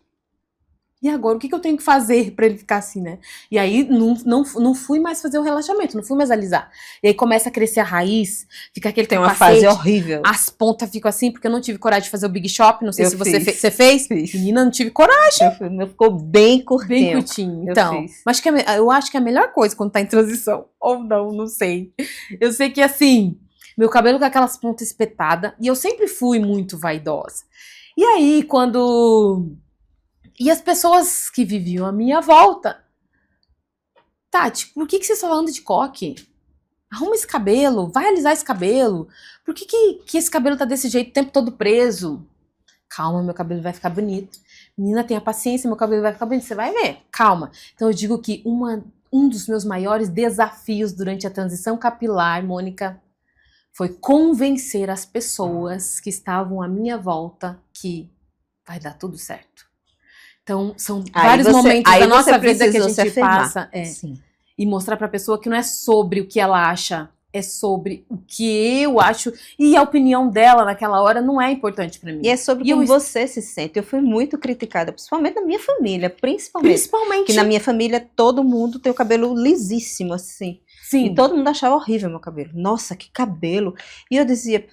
E agora, o que eu tenho que fazer pra ele ficar assim, né? E aí, não fui mais fazer o relaxamento, não fui mais alisar. E aí começa a crescer a raiz, fica aquele Tem uma fase horrível. As pontas ficam assim, porque eu não tive coragem de fazer o Big Shop, não sei se você fez. Você fez? Fiz. Menina, não tive coragem. O meu ficou bem curtinho. Bem curtinho, então. Mas eu acho que é a melhor coisa quando tá em transição. Ou não sei. Eu sei que assim, meu cabelo com aquelas pontas espetadas, e eu sempre fui muito vaidosa. E aí, quando... E as pessoas que viviam à minha volta, Tati, por que você só anda de coque? Arruma esse cabelo, vai alisar esse cabelo. Por que esse cabelo tá desse jeito o tempo todo preso? Calma, meu cabelo vai ficar bonito. Menina, tenha paciência, meu cabelo vai ficar bonito, você vai ver. Calma. Então eu digo que um dos meus maiores desafios durante a transição capilar, Mônica, foi convencer as pessoas que estavam à minha volta que vai dar tudo certo. Então, são vários momentos da nossa vida que a gente passa e mostrar para a pessoa que não é sobre o que ela acha, é sobre o que eu acho, e a opinião dela naquela hora não é importante para mim. E é sobre como você se sente. Eu fui muito criticada, principalmente na minha família, principalmente. Que na minha família todo mundo tem o cabelo lisíssimo, assim. Sim. E todo mundo achava horrível meu cabelo. Nossa, que cabelo! E eu dizia,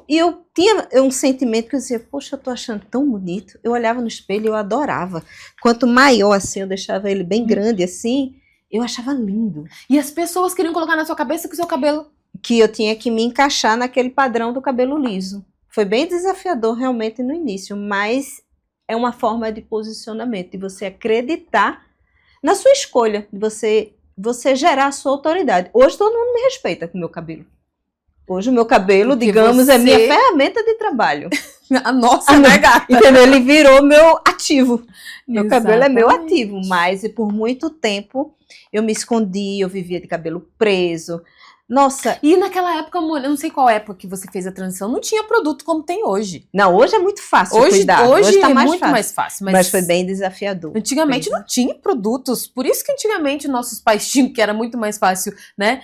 eu tinha um sentimento que eu dizia, poxa, eu tô achando tão bonito. Eu olhava no espelho e eu adorava. Quanto maior assim, eu deixava ele bem grande assim, eu achava lindo. E as pessoas queriam colocar na sua cabeça que o seu cabelo... Que eu tinha que me encaixar naquele padrão do cabelo liso. Foi bem desafiador realmente no início, mas é uma forma de posicionamento, de você acreditar na sua escolha, de você gerar a sua autoridade. Hoje todo mundo me respeita com o meu cabelo. Hoje o meu cabelo, digamos, é minha ferramenta de trabalho. A nossa, né, gata? Entendeu? Ele virou meu ativo. Meu cabelo é meu ativo, mas e por muito tempo eu me escondi, eu vivia de cabelo preso. Nossa. E naquela época, amor, eu não sei qual época que você fez a transição, não tinha produto como tem hoje. Não, hoje é muito fácil cuidar. Hoje tá muito mais fácil. Mas foi bem desafiador. Antigamente não tinha produtos, por isso que antigamente nossos pais tinham, que era muito mais fácil, né,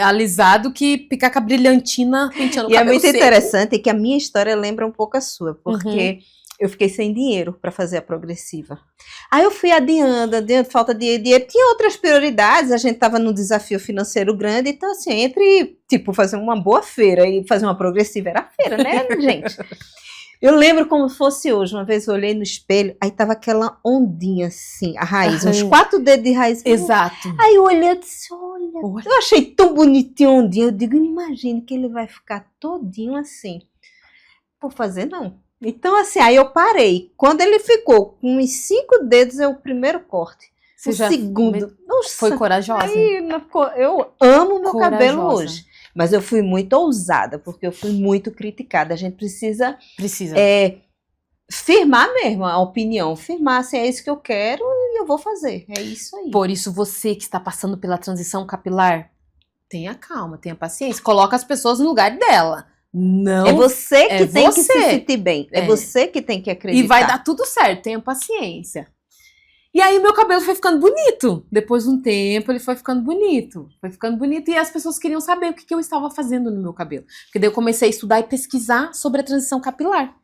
alisar do que picar com a brilhantina penteando o cabelo. E é muito interessante que a minha história lembra um pouco a sua, porque eu fiquei sem dinheiro para fazer a progressiva. Aí eu fui adiando, falta de dinheiro. Tinha outras prioridades, a gente estava num desafio financeiro grande, então assim, entre, tipo, fazer uma boa feira e fazer uma progressiva, era feira, né, gente? Eu lembro como fosse hoje, uma vez eu olhei no espelho, aí tava aquela ondinha assim, a raiz, uns 4 dedos de raiz. Exato. Aí eu olhei e disse, olha, eu achei tão bonitinho a ondinha, eu digo, imagine que ele vai ficar todinho assim. Vou fazer não. Então, assim, aí eu parei. Quando ele ficou com uns 5 dedos, é o primeiro corte. O segundo. Nossa, foi corajosa. Aí, eu amo meu cabelo hoje. Mas eu fui muito ousada, porque eu fui muito criticada. A gente precisa firmar mesmo a opinião. Firmar, assim, é isso que eu quero e eu vou fazer. É isso aí. Por isso, você que está passando pela transição capilar, tenha calma, tenha paciência. Coloca as pessoas no lugar dela. Não, é você que tem que se sentir bem. É você que tem que acreditar. E vai dar tudo certo, tenha paciência. E aí meu cabelo foi ficando bonito. Depois de um tempo ele foi ficando bonito. Foi ficando bonito e as pessoas queriam saber o que eu estava fazendo no meu cabelo. Porque daí eu comecei a estudar e pesquisar sobre a transição capilar.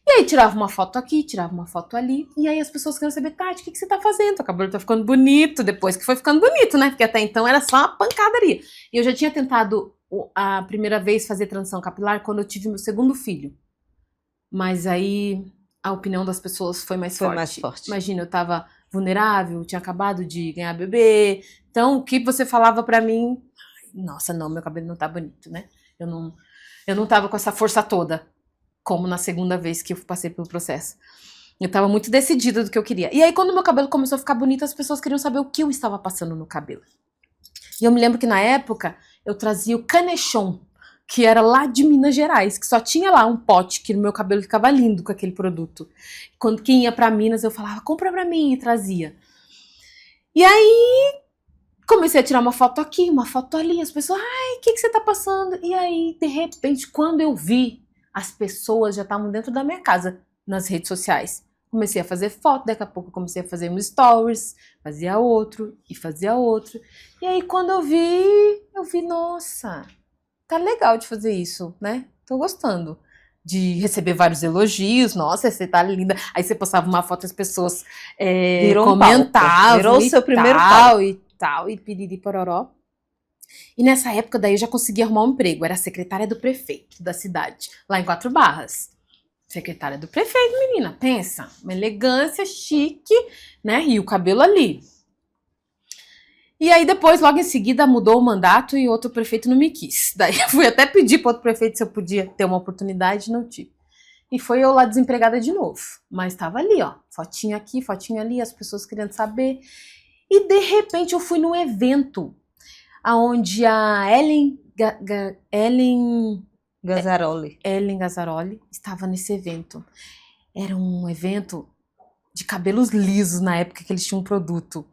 E aí tirava uma foto aqui, tirava uma foto ali. E aí as pessoas queriam saber, Tati, o que você tá fazendo? O cabelo tá ficando bonito. Depois que foi ficando bonito, né? Porque até então era só uma pancadaria. E eu já tinha tentado a primeira vez fazer transição capilar quando eu tive meu segundo filho. Mas aí a opinião das pessoas foi mais forte. Imagina, eu tava vulnerável, tinha acabado de ganhar bebê. Então, o que você falava pra mim... Nossa, não, meu cabelo não tá bonito, né? Eu não tava com essa força toda, como na segunda vez que eu passei pelo processo. Eu tava muito decidida do que eu queria. E aí, quando meu cabelo começou a ficar bonito, as pessoas queriam saber o que eu estava passando no cabelo. E eu me lembro que na época, eu trazia o Canechon, que era lá de Minas Gerais, que só tinha lá um pote, que no meu cabelo ficava lindo com aquele produto. Quando quem ia pra Minas, eu falava, compra pra mim, e trazia. E aí, comecei a tirar uma foto aqui, uma foto ali, as pessoas, ai, o que você tá passando? E aí, de repente, quando eu vi, as pessoas já estavam dentro da minha casa, nas redes sociais. Comecei a fazer foto, daqui a pouco eu comecei a fazer um stories, fazia outro, e fazia outro. E aí, quando eu vi, nossa, tá legal de fazer isso, né? Tô gostando de receber vários elogios. Nossa, você tá linda. Aí você postava uma foto, as pessoas Virou um comentavam. palco. Virou o e seu primeiro tal, palco. e tal, e piriri pororó. E nessa época daí eu já consegui arrumar um emprego. Era secretária do prefeito da cidade, lá em Quatro Barras. Secretária do prefeito, menina, pensa. Uma elegância, chique, né? E o cabelo ali. E aí depois, logo em seguida, mudou o mandato e outro prefeito não me quis. Daí eu fui até pedir para outro prefeito se eu podia ter uma oportunidade, não tive. E foi eu lá desempregada de novo. Mas estava ali, ó, fotinho aqui, fotinho ali, as pessoas querendo saber. E de repente eu fui num evento onde a Ellen Gazzaroli estava nesse evento. Era um evento de cabelos lisos na época que eles tinham um produto.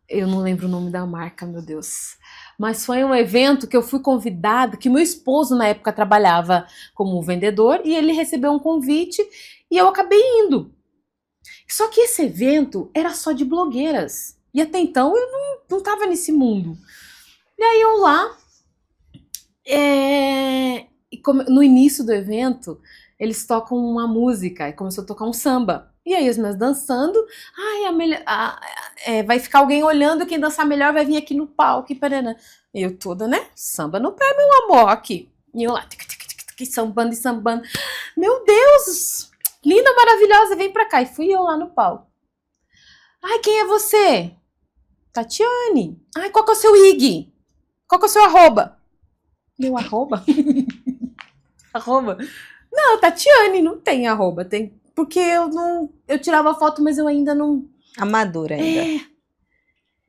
Eu não lembro o nome da marca, meu Deus. Mas foi um evento que eu fui convidada, que meu esposo na época trabalhava como vendedor e ele recebeu um convite e eu acabei indo. Só que esse evento era só de blogueiras. E até então eu não tava nesse mundo. E aí eu lá, no início do evento, eles tocam uma música e começou a tocar um samba. E aí as minhas dançando, vai ficar alguém olhando, quem dançar melhor vai vir aqui no palco e parana. E eu toda, né? Samba no pé, meu amor, aqui. E eu lá, sambando e sambando. Meu Deus! Linda, maravilhosa, vem pra cá. E fui eu lá no palco. Ai, quem é você? Tatiane. Ai, qual que é o seu IG? Qual que é o seu arroba? Meu arroba? Arroba? Não, Tatiane, não tem arroba. Tem, porque eu tirava foto, mas eu ainda não... Amadora ainda.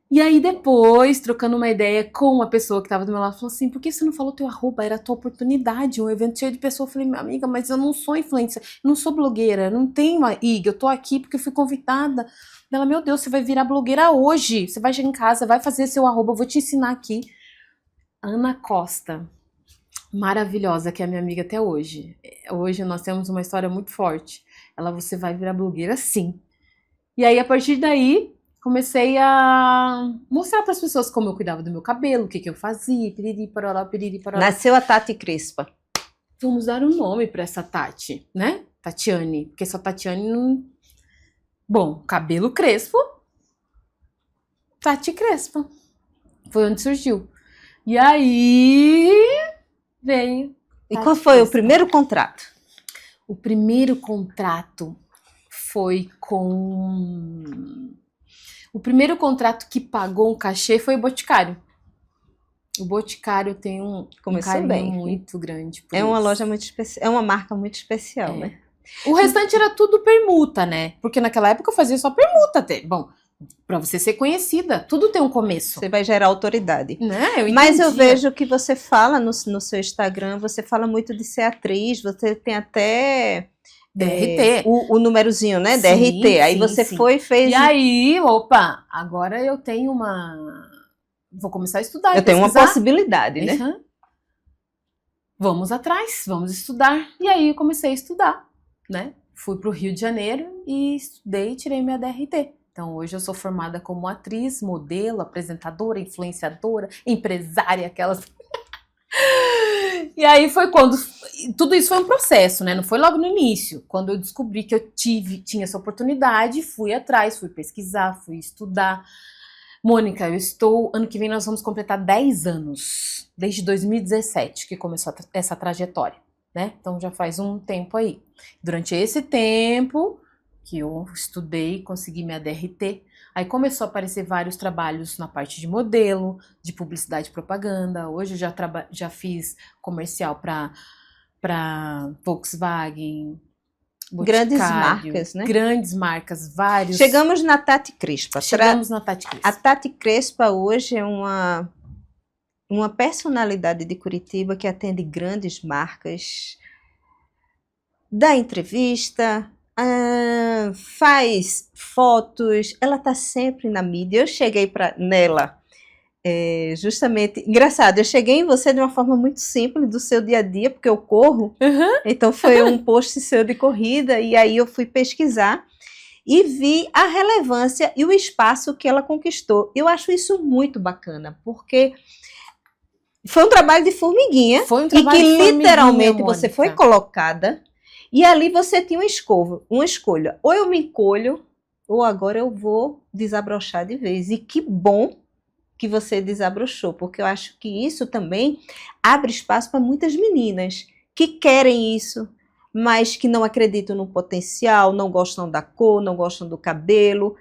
E aí depois, trocando uma ideia com uma pessoa que tava do meu lado, falou assim, por que você não falou teu arroba? Era a tua oportunidade, um evento cheio de pessoas. Eu falei, minha amiga, mas eu não sou influencer, eu não sou blogueira, não tenho uma IG, eu tô aqui porque eu fui convidada. Ela, meu Deus, você vai virar blogueira hoje, você vai chegar em casa, vai fazer seu arroba, eu vou te ensinar aqui. Ana Costa, maravilhosa, que é minha amiga até hoje. Hoje nós temos uma história muito forte. Ela, você vai virar blogueira sim. E aí, a partir daí, comecei a mostrar para as pessoas como eu cuidava do meu cabelo, o que eu fazia, piriri, pororó, piriri, pororó. Nasceu a Tati Crespa. Vamos dar um nome para essa Tati, né? Tatiane, porque só Tatiane não... Bom, cabelo crespo, Tati Crespa. Foi onde surgiu. E aí, veio... E qual foi o primeiro contrato? O primeiro contrato foi com... O primeiro contrato que pagou um cachê foi o Boticário. O Boticário tem um carinho muito grande por uma isso. loja muito especial, é uma marca muito especial, né? O restante era tudo permuta, né? Porque naquela época eu fazia só permuta até. Bom, pra você ser conhecida, tudo tem um começo. Você vai gerar autoridade. Né? Mas eu vejo que você fala no seu Instagram, você fala muito de ser atriz, você tem até... DRT. O númerozinho, né? Sim, DRT. Aí sim, você sim. foi e fez... E aí, opa, agora eu tenho uma... Vou começar a estudar. Eu tenho uma possibilidade, né? Uhum. Vamos atrás, vamos estudar. E aí eu comecei a estudar, né? Fui pro Rio de Janeiro e estudei e tirei minha DRT. Então hoje eu sou formada como atriz, modelo, apresentadora, influenciadora, empresária, aquelas... E aí foi quando... Tudo isso foi um processo, né? Não foi logo no início. Quando eu descobri que eu tinha essa oportunidade, fui atrás, fui pesquisar, fui estudar. Mônica, ano que vem nós vamos completar 10 anos. Desde 2017 que começou essa trajetória, né? Então já faz um tempo aí. Durante esse tempo que eu estudei, consegui minha DRT. Aí começou a aparecer vários trabalhos na parte de modelo, de publicidade e propaganda. Hoje eu já fiz comercial para Volkswagen, Grandes Boticário, marcas, né? Grandes marcas, vários. Chegamos na Tati Crespa. Chegamos na Tati A Crespa. Tati Crespa hoje é uma personalidade de Curitiba que atende grandes marcas, dá entrevista, faz fotos, ela está sempre na mídia. Eu cheguei nela, justamente, engraçado, eu cheguei em você de uma forma muito simples do seu dia a dia, porque eu corro, então foi um post seu de corrida, e aí eu fui pesquisar e vi a relevância e o espaço que ela conquistou. Eu acho isso muito bacana, porque foi um trabalho de formiguinha, Foi um e trabalho que de formiguinha, literalmente você Mônica. foi colocada, e ali você tinha uma escolha. Ou eu me encolho, ou agora eu vou desabrochar de vez. E que bom que você desabrochou, porque eu acho que isso também abre espaço para muitas meninas que querem isso, mas que não acreditam no potencial, não gostam da cor, não gostam do cabelo.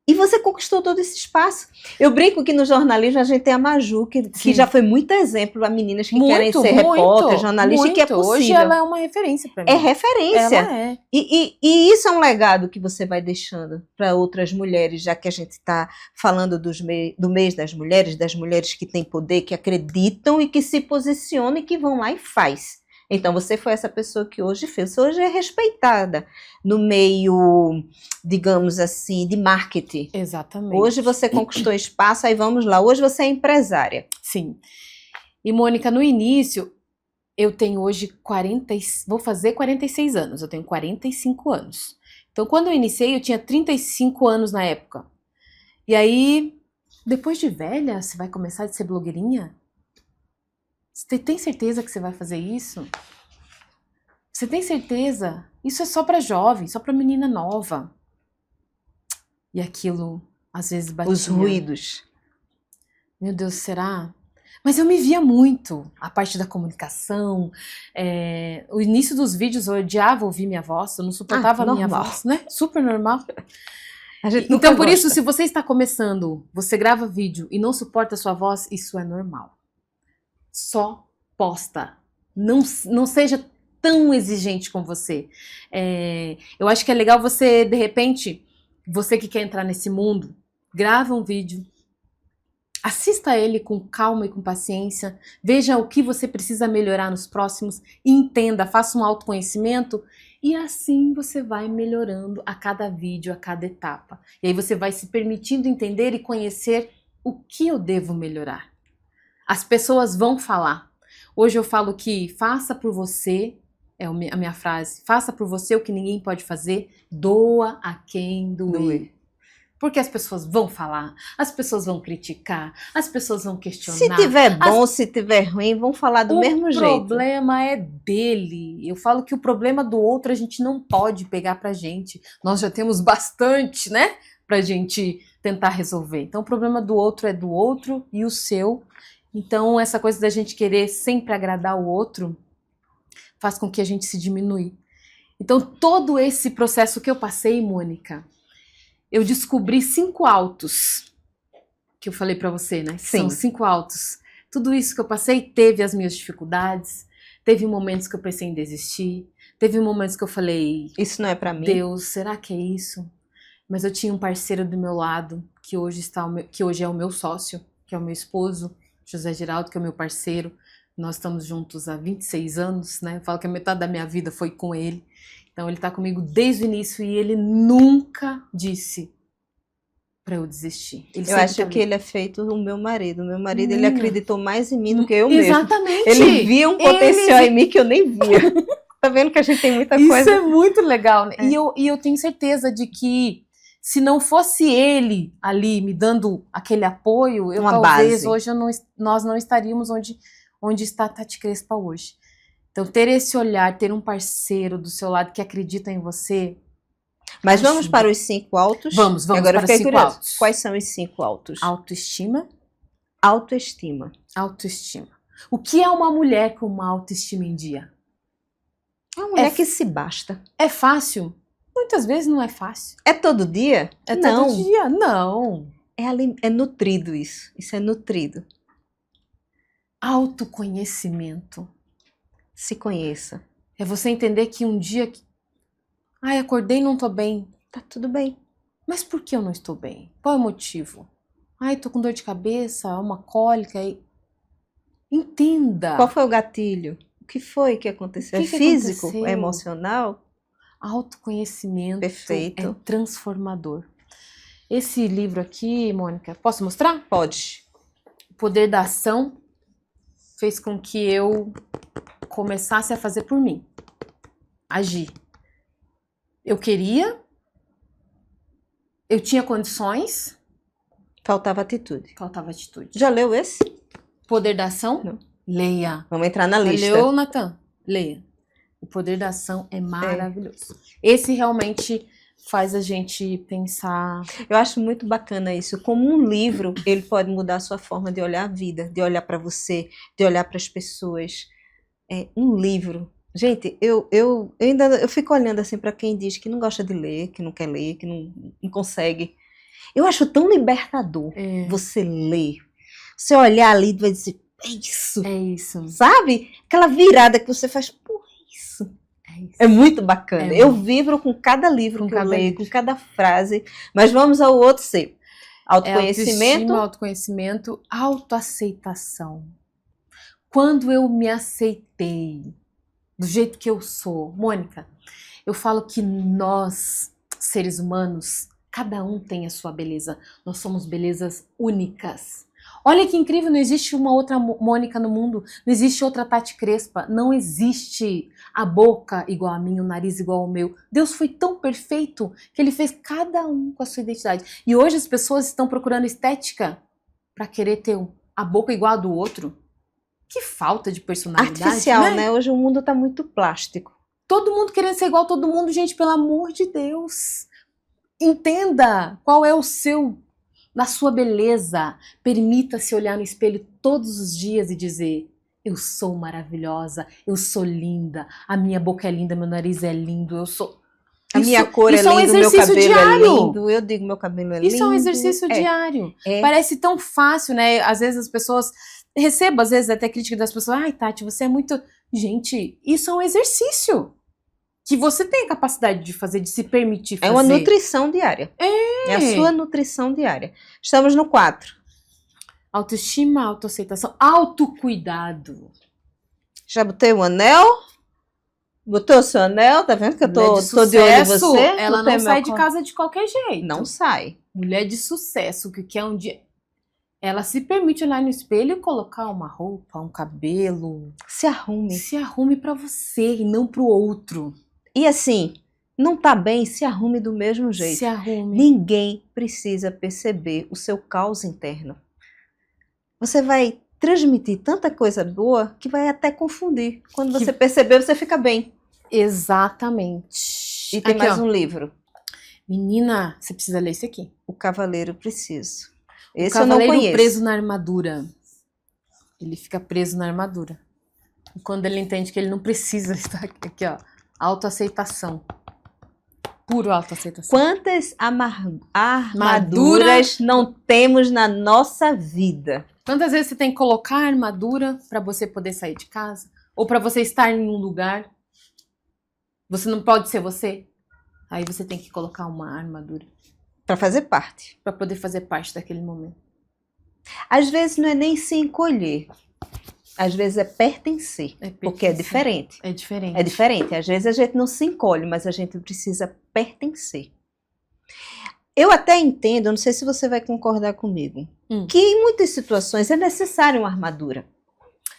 E você conquistou todo esse espaço. Eu brinco que no jornalismo a gente tem a Maju, que Sim. já foi muito exemplo para meninas que querem Muito, ser repórter, jornalista, e que é muito. possível. Hoje ela é uma referência para mim. É referência. Ela é. E isso é um legado que você vai deixando para outras mulheres, já que a gente está falando do mês das mulheres que têm poder, que acreditam e que se posicionam e que vão lá e faz. Então você foi essa pessoa que hoje fez. Você hoje é respeitada no meio, digamos assim, de marketing. Exatamente. Hoje você conquistou espaço, aí vamos lá. Hoje você é empresária. Sim. E Mônica, no início, eu tenho hoje vou fazer 46 anos, eu tenho 45 anos. Então, quando eu iniciei, eu tinha 35 anos na época. E aí, depois de velha, você vai começar a ser blogueirinha? Você tem certeza que você vai fazer isso? Você tem certeza? Isso é só pra jovem, só pra menina nova. E aquilo, às vezes, batia. Os ruídos. Meu Deus, será? Mas eu me via muito, a parte da comunicação, o início dos vídeos eu odiava ouvir minha voz, eu não suportava a minha normal. voz, né? Super normal. A gente Então, nunca por isso, gosta. se você está começando, você grava vídeo e não suporta a sua voz, isso é normal. Só posta. Não seja tão exigente com você. Eu acho que é legal você, de repente, você que quer entrar nesse mundo, grava um vídeo, assista ele com calma e com paciência, veja o que você precisa melhorar nos próximos, entenda, faça um autoconhecimento e assim você vai melhorando a cada vídeo, a cada etapa. E aí você vai se permitindo entender e conhecer o que eu devo melhorar. As pessoas vão falar. Hoje eu falo que faça por você, é a minha frase, faça por você o que ninguém pode fazer, doa a quem doer. Porque as pessoas vão falar, as pessoas vão criticar, as pessoas vão questionar. Se tiver bom, se tiver ruim, vão falar do mesmo jeito. O problema é dele. Eu falo que o problema do outro a gente não pode pegar pra gente. Nós já temos bastante, né? Pra gente tentar resolver. Então o problema do outro é do outro e o seu. Então essa coisa da gente querer sempre agradar o outro faz com que a gente se diminui. Então todo esse processo que eu passei, Mônica, eu descobri 5 autos, que eu falei pra você, né? Sim. São 5 autos. Tudo isso que eu passei teve as minhas dificuldades, teve momentos que eu pensei em desistir, teve momentos que eu falei, isso não é pra mim. Deus, será que é isso? Mas eu tinha um parceiro do meu lado, que hoje é o meu sócio, que é o meu esposo, José Geraldo, que é o meu parceiro. Nós estamos juntos há 26 anos, né? Eu falo que a metade da minha vida foi com ele. Então ele tá comigo desde o início e ele nunca disse pra eu desistir. Eu acho que ele é feito o meu marido. O meu marido, ele Menina. acreditou mais em mim do que eu mesmo. Exatamente. Ele via um potencial em mim que eu nem via. Tá vendo que a gente tem muita Isso coisa? é muito legal, né? E eu tenho certeza de que se não fosse ele ali me dando aquele apoio, eu Uma talvez base. hoje nós não estaríamos onde está a Tati Crespa hoje. Então ter esse olhar, ter um parceiro do seu lado que acredita em você. Mas vamos ajuda. para os 5 autos? Vamos Agora para os fiquei 5 curiosa. autos. Quais são os 5 autos? Autoestima. Autoestima. Autoestima. O que é uma mulher com uma autoestima em dia? É uma mulher que se basta. É fácil? Muitas vezes não é fácil. É todo dia? É não. todo dia? Não. É nutrido isso. Isso é nutrido. Autoconhecimento. Se conheça. É você entender que um dia Ai, acordei e não tô bem. Tá tudo bem. Mas por que eu não estou bem? Qual é o motivo? Ai, tô com dor de cabeça, uma cólica. Entenda. Qual foi o gatilho? O que foi que aconteceu? O É que que físico? aconteceu? É emocional? Autoconhecimento Perfeito. é transformador. Esse livro aqui, Mônica, posso mostrar? Pode. O Poder da Ação fez com que eu começasse a fazer por mim. Agir. Eu queria, eu tinha condições, Faltava atitude. faltava atitude. Já leu esse? Poder da Ação? Não. Leia. Vamos entrar na lista. Leu, Natan? Leia. O Poder da Ação é maravilhoso. Esse realmente faz a gente pensar. Eu acho muito bacana isso. Como um livro, ele pode mudar a sua forma de olhar a vida, de olhar para você, de olhar para as pessoas. É um livro. Gente, eu fico olhando assim para quem diz que não gosta de ler, que não quer ler, que não consegue. Eu acho tão libertador você ler. Você olhar ali e vai dizer, é isso. É isso. Sabe? Aquela virada que você faz, pô, é isso. É isso. É muito bacana. É Eu muito. vibro com cada livro Com que eu cada leio, livro. com cada frase. Mas vamos ao outro C. Autoconhecimento. Autoestima, autoconhecimento, autoaceitação. Quando eu me aceitei do jeito que eu sou, Mônica, eu falo que nós, seres humanos, cada um tem a sua beleza. Nós somos belezas únicas. Olha que incrível, não existe uma outra Mônica no mundo, não existe outra Tati Crespa, não existe a boca igual a minha, o nariz igual ao meu. Deus foi tão perfeito que ele fez cada um com a sua identidade. E hoje as pessoas estão procurando estética para querer ter a boca igual a do outro. Que falta de personalidade, Artificial, né? Hoje o mundo tá muito plástico. Todo mundo querendo ser igual a todo mundo, gente, pelo amor de Deus. Entenda qual é o seu, na sua beleza. Permita-se olhar no espelho todos os dias e dizer: eu sou maravilhosa, eu sou linda, a minha boca é linda, meu nariz é lindo, eu sou... A minha cor é isso é um linda, o meu exercício cabelo é diário. lindo. Eu digo, meu cabelo é lindo. Isso é um exercício diário. Parece tão fácil, né? Às vezes as pessoas... Recebo, às vezes, até crítica das pessoas. Ai, Tati, você é muito... Gente, isso é um exercício que você tem a capacidade de fazer, de se permitir fazer. É uma nutrição diária. É a sua nutrição diária. Estamos no 4. Autoestima, autoaceitação, autocuidado. Já botei o anel? Botou o seu anel? Tá vendo que eu tô de olho em você? Ela não sai de casa de qualquer jeito. Não sai. Mulher de sucesso, que quer um dia... Ela se permite olhar no espelho e colocar uma roupa, um cabelo. Se arrume. Se arrume pra você e não pro outro. E assim, não tá bem, se arrume do mesmo jeito. Se arrume. Ninguém precisa perceber o seu caos interno. Você vai transmitir tanta coisa boa que vai até confundir. Quando você perceber, você fica bem. Exatamente. E tem aqui, mais ó. um livro. Menina, você precisa ler esse aqui. O Cavaleiro Preciso. Esse O Cavaleiro eu não conheço. preso na armadura. Ele fica preso na armadura. E quando ele entende que ele não precisa estar aqui, ó. Autoaceitação. Puro autoaceitação. Quantas armaduras não temos na nossa vida? Quantas vezes você tem que colocar a armadura para você poder sair de casa? Ou para você estar em um lugar? Você não pode ser você? Aí você tem que colocar uma armadura. Para fazer parte. Para poder fazer parte daquele momento. Às vezes não é nem se encolher. Às vezes é pertencer. Porque é diferente. É diferente. É diferente. Às vezes a gente não se encolhe, mas a gente precisa pertencer. Eu até entendo, não sei se você vai concordar comigo, que em muitas situações é necessária uma armadura.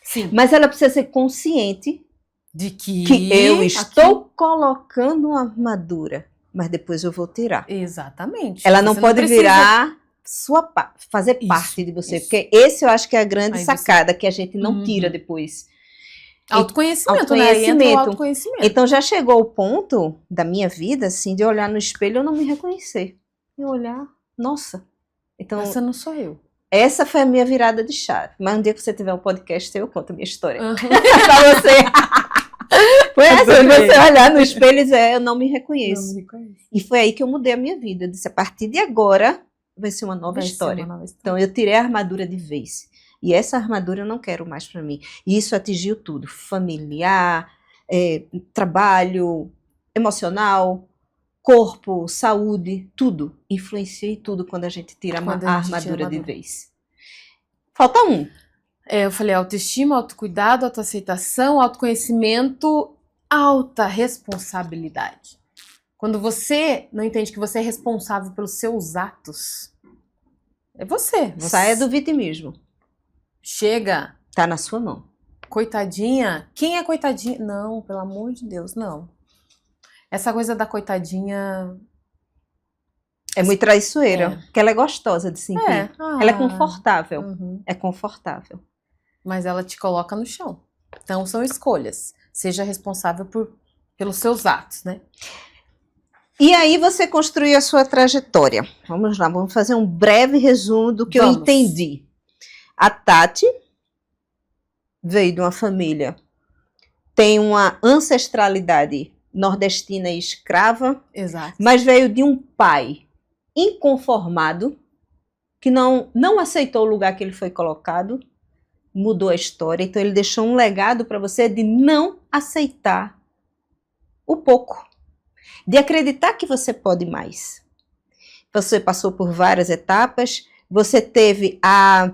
Sim. Mas ela precisa ser consciente de que eu estou colocando uma armadura, mas depois eu vou tirar. Exatamente. Ela não pode virar fazer parte de você, porque esse eu acho que é a grande sacada que a gente não tira depois. Autoconhecimento, né? Entra o autoconhecimento. Então já chegou o ponto da minha vida, assim, de olhar no espelho e eu não me reconhecer. E olhar, nossa. Então, essa não sou eu. Essa foi a minha virada de chave. Mas um dia que você tiver um podcast, eu conto a minha história. Pra você. Foi essa, você olhar no espelho e dizer, eu não me reconheço. Não me reconheço. E foi aí que eu mudei a minha vida. Eu disse, a partir de agora, vai ser uma nova história. Então eu tirei a armadura de vez. E essa armadura eu não quero mais para mim. E isso atingiu tudo. Familiar, trabalho, emocional, corpo, saúde, tudo. Influencia em tudo quando a gente tira Quando a a gente tira a armadura de armadura. vez. Falta um. Eu falei autoestima, autocuidado, autoaceitação, autoconhecimento, alta responsabilidade. Quando você não entende que você é responsável pelos seus atos, é você. Saia do vitimismo. Chega, Tá na sua mão. coitadinha. Quem é coitadinha? Não, pelo amor de Deus, não. Essa coisa da coitadinha... É muito traiçoeira. É. Porque ela é gostosa de sentir. É. Ela é confortável. Uhum. É confortável. Mas ela te coloca no chão. Então são escolhas. Seja responsável pelos seus atos, né? E aí você construiu a sua trajetória. Vamos lá, vamos fazer um breve resumo do que eu Vamos. entendi. A Tati veio de uma família, tem uma ancestralidade nordestina e escrava, Exato. mas veio de um pai inconformado, que não aceitou o lugar que ele foi colocado, mudou a história, então ele deixou um legado para você de não aceitar o pouco, de acreditar que você pode mais. Você passou por várias etapas, você teve a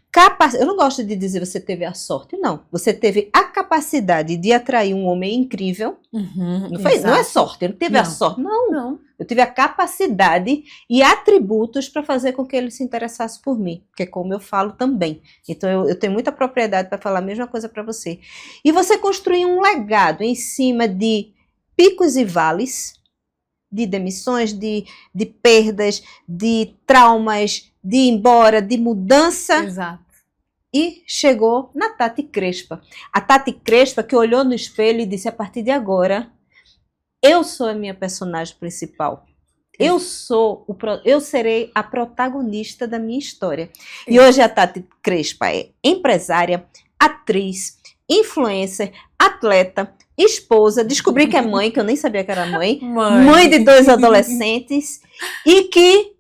capacidade, eu não gosto de dizer você teve a sorte, não. Você teve a capacidade de atrair um homem incrível. Uhum, Não é sorte, eu não tive a Não. sorte, não. Não. Eu tive a capacidade e atributos para fazer com que ele se interessasse por mim, porque como eu falo também. Então eu tenho muita propriedade para falar a mesma coisa para você. E você construiu um legado em cima de picos e vales, de demissões, de perdas, de traumas, de ir embora, de mudança. Exato. E chegou na Tati Crespa. A Tati Crespa que olhou no espelho e disse, a partir de agora, eu sou a minha personagem principal. Eu serei a protagonista da minha história. E hoje a Tati Crespa é empresária, atriz, influencer, atleta, esposa, descobri que é mãe, que eu nem sabia que era mãe de 2 adolescentes e que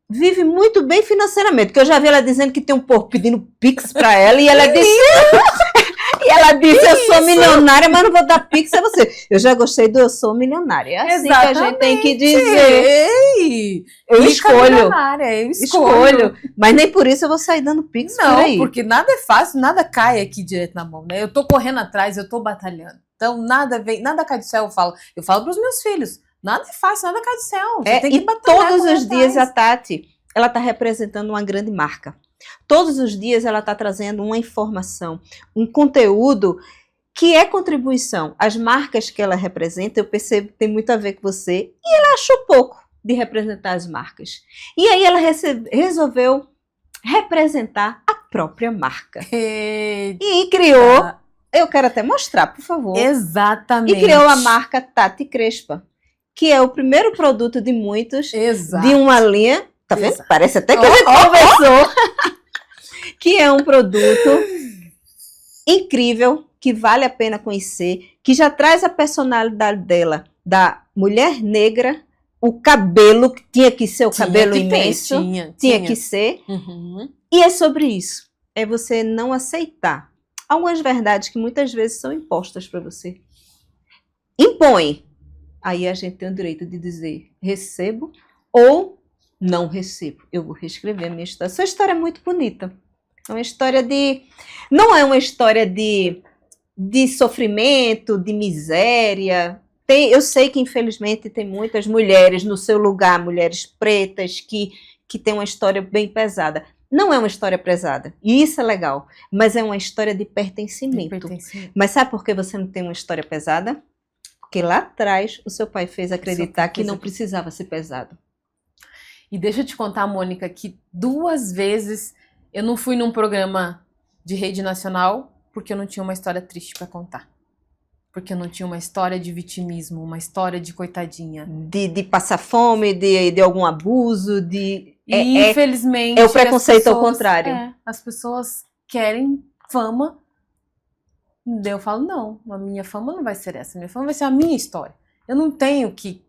vive muito bem financeiramente, porque eu já vi ela dizendo que tem um povo pedindo pix pra ela e ela disse eu sou milionária, mas não vou dar pix a você. Eu já gostei do eu sou milionária. É assim que a gente tem que dizer. Ei, Eu escolho. Eu Escolho. Mas nem por isso eu vou sair dando pix por Não, aí. porque nada é fácil, nada cai aqui direto na mão, né? Eu tô correndo atrás, eu tô batalhando. Então nada cai do céu, eu falo pros meus filhos. Nada é fácil, nada cai do céu. Você tem que E batalhar, todos correr os dias a atrás. Tati, ela está representando uma grande marca. Todos os dias ela está trazendo uma informação, um conteúdo que é contribuição. As marcas que ela representa, eu percebo que tem muito a ver com você. E ela achou pouco de representar as marcas. E aí ela resolveu representar a própria marca. Eita. E criou, eu quero até mostrar, por favor. Exatamente. E criou a marca Tati Crespa, que é o primeiro produto de muitos, Exato. de uma linha, tá vendo? Exato. Parece até que a gente conversou. Que é um produto incrível, que vale a pena conhecer, que já traz a personalidade dela, da mulher negra, o cabelo, que tinha que ser o cabelo imenso, tinha que ser. Uhum. E é sobre isso. É você não aceitar algumas verdades que muitas vezes são impostas para você. Impõe. Aí a gente tem o direito de dizer recebo ou não recebo. Eu vou reescrever a minha história. Sua história é muito bonita. É uma história de... Não é uma história de sofrimento, de miséria. Eu sei que, infelizmente, tem muitas mulheres no seu lugar, mulheres pretas, que têm uma história bem pesada. Não é uma história pesada, e isso é legal, mas é uma história de pertencimento. Mas sabe por que você não tem uma história pesada? Porque lá atrás o seu pai fez acreditar que não precisava ser pesado. E deixa eu te contar, Mônica, que 2 vezes eu não fui num programa de rede nacional porque eu não tinha uma história triste para contar. Porque eu não tinha uma história de vitimismo, uma história de coitadinha. De passar fome, de algum abuso, infelizmente... É o preconceito ao contrário. As pessoas querem fama. Daí eu falo, não, a minha fama não vai ser essa. A minha fama vai ser a minha história. Eu não tenho que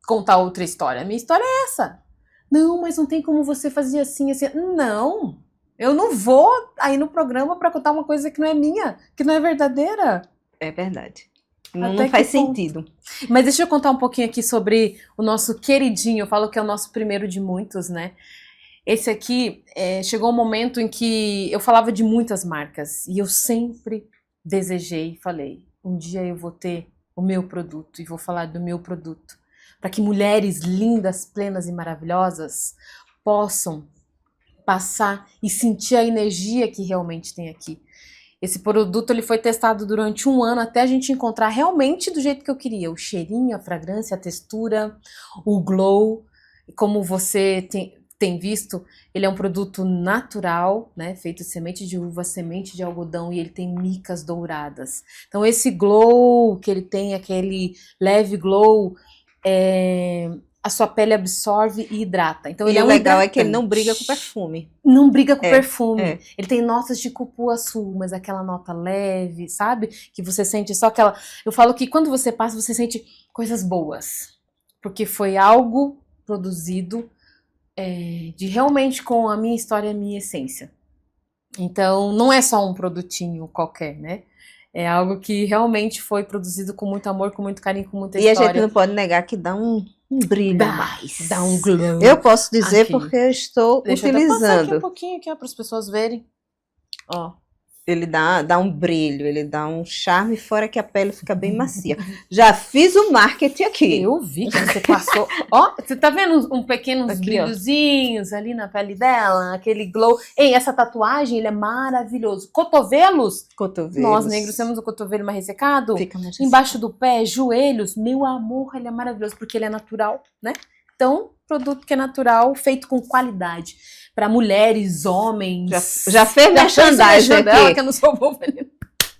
contar outra história. A minha história é essa. Não, mas não tem como você fazer assim, assim. Não, eu não vou aí no programa para contar uma coisa que não é minha, que não é verdadeira. É verdade. Não faz sentido. Mas deixa eu contar um pouquinho aqui sobre o nosso queridinho. Eu falo que é o nosso primeiro de muitos, né? Esse aqui, chegou um momento em que eu falava de muitas marcas. E eu sempre desejei, falei, um dia eu vou ter o meu produto e vou falar do meu produto. Para que mulheres lindas, plenas e maravilhosas possam passar e sentir a energia que realmente tem aqui. Esse produto ele foi testado durante 1 ano até a gente encontrar realmente do jeito que eu queria. O cheirinho, a fragrância, a textura, o glow. Como você tem visto, ele é um produto natural, né? Feito de semente de uva, semente de algodão e ele tem micas douradas. Então esse glow que ele tem, aquele leve glow, a sua pele absorve e hidrata. Então, E o legal é que ele não briga com perfume. Não briga com perfume. Ele tem notas de cupuaçu, mas aquela nota leve, sabe? Que você sente só aquela... Eu falo que quando você passa, você sente coisas boas. Porque foi algo produzido de realmente com a minha história e a minha essência. Então, não é só um produtinho qualquer, né? É algo que realmente foi produzido com muito amor, com muito carinho, com muita história. E a gente não pode negar que dá um brilho a mais. Dá um glow. Eu posso dizer aqui. Porque eu estou utilizando. Deixa eu passar aqui um pouquinho aqui, para as pessoas verem. Ó. Ele dá um brilho, ele dá um charme, fora que a pele fica bem macia. Já fiz o marketing aqui. Eu vi que você passou. Ó, você tá vendo uns pequenos aqui, brilhozinhos ali na pele dela? Aquele glow. Ei, essa tatuagem, ele é maravilhoso. Cotovelos? Nós negros temos o cotovelo mais ressecado. Fica mais Embaixo do pé, joelhos. Meu amor, ele é maravilhoso, porque ele é natural, né? Então, produto que é natural, feito com qualidade. Para mulheres, homens. Já fez merchandising aqui. Dela, que eu não sou Wolverine.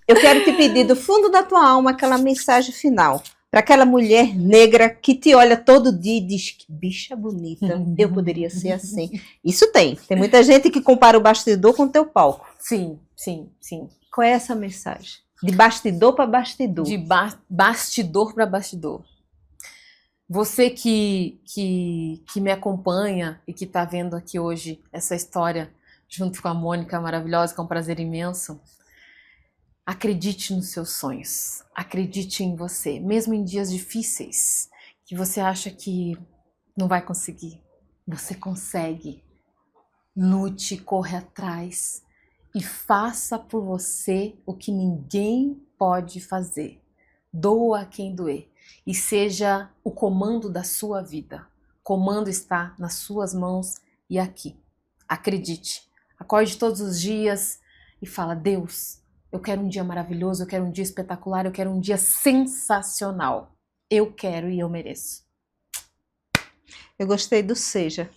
Eu quero te pedir do fundo da tua alma aquela mensagem final. Para aquela mulher negra que te olha todo dia e diz que bicha bonita, eu poderia ser assim. Isso tem. Tem muita gente que compara o bastidor com o teu palco. Sim, sim, sim. Qual é essa mensagem? De bastidor para bastidor. De bastidor para bastidor. Você que me acompanha e que está vendo aqui hoje essa história junto com a Mônica maravilhosa, que é um prazer imenso, acredite nos seus sonhos, acredite em você, mesmo em dias difíceis, que você acha que não vai conseguir, você consegue. Lute, corre atrás e faça por você o que ninguém pode fazer. Doa a quem doer. E seja o comando da sua vida. O comando está nas suas mãos e aqui. Acredite. Acorde todos os dias e fala, Deus, eu quero um dia maravilhoso, eu quero um dia espetacular, eu quero um dia sensacional. Eu quero e eu mereço. Eu gostei do seja.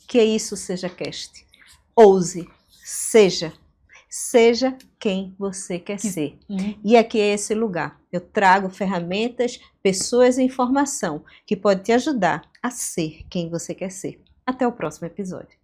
Que é isso, Seja Cast. Ouse, seja. Seja quem você quer ser. E aqui é esse lugar. Eu trago ferramentas, pessoas e informação que pode te ajudar a ser quem você quer ser. Até o próximo episódio.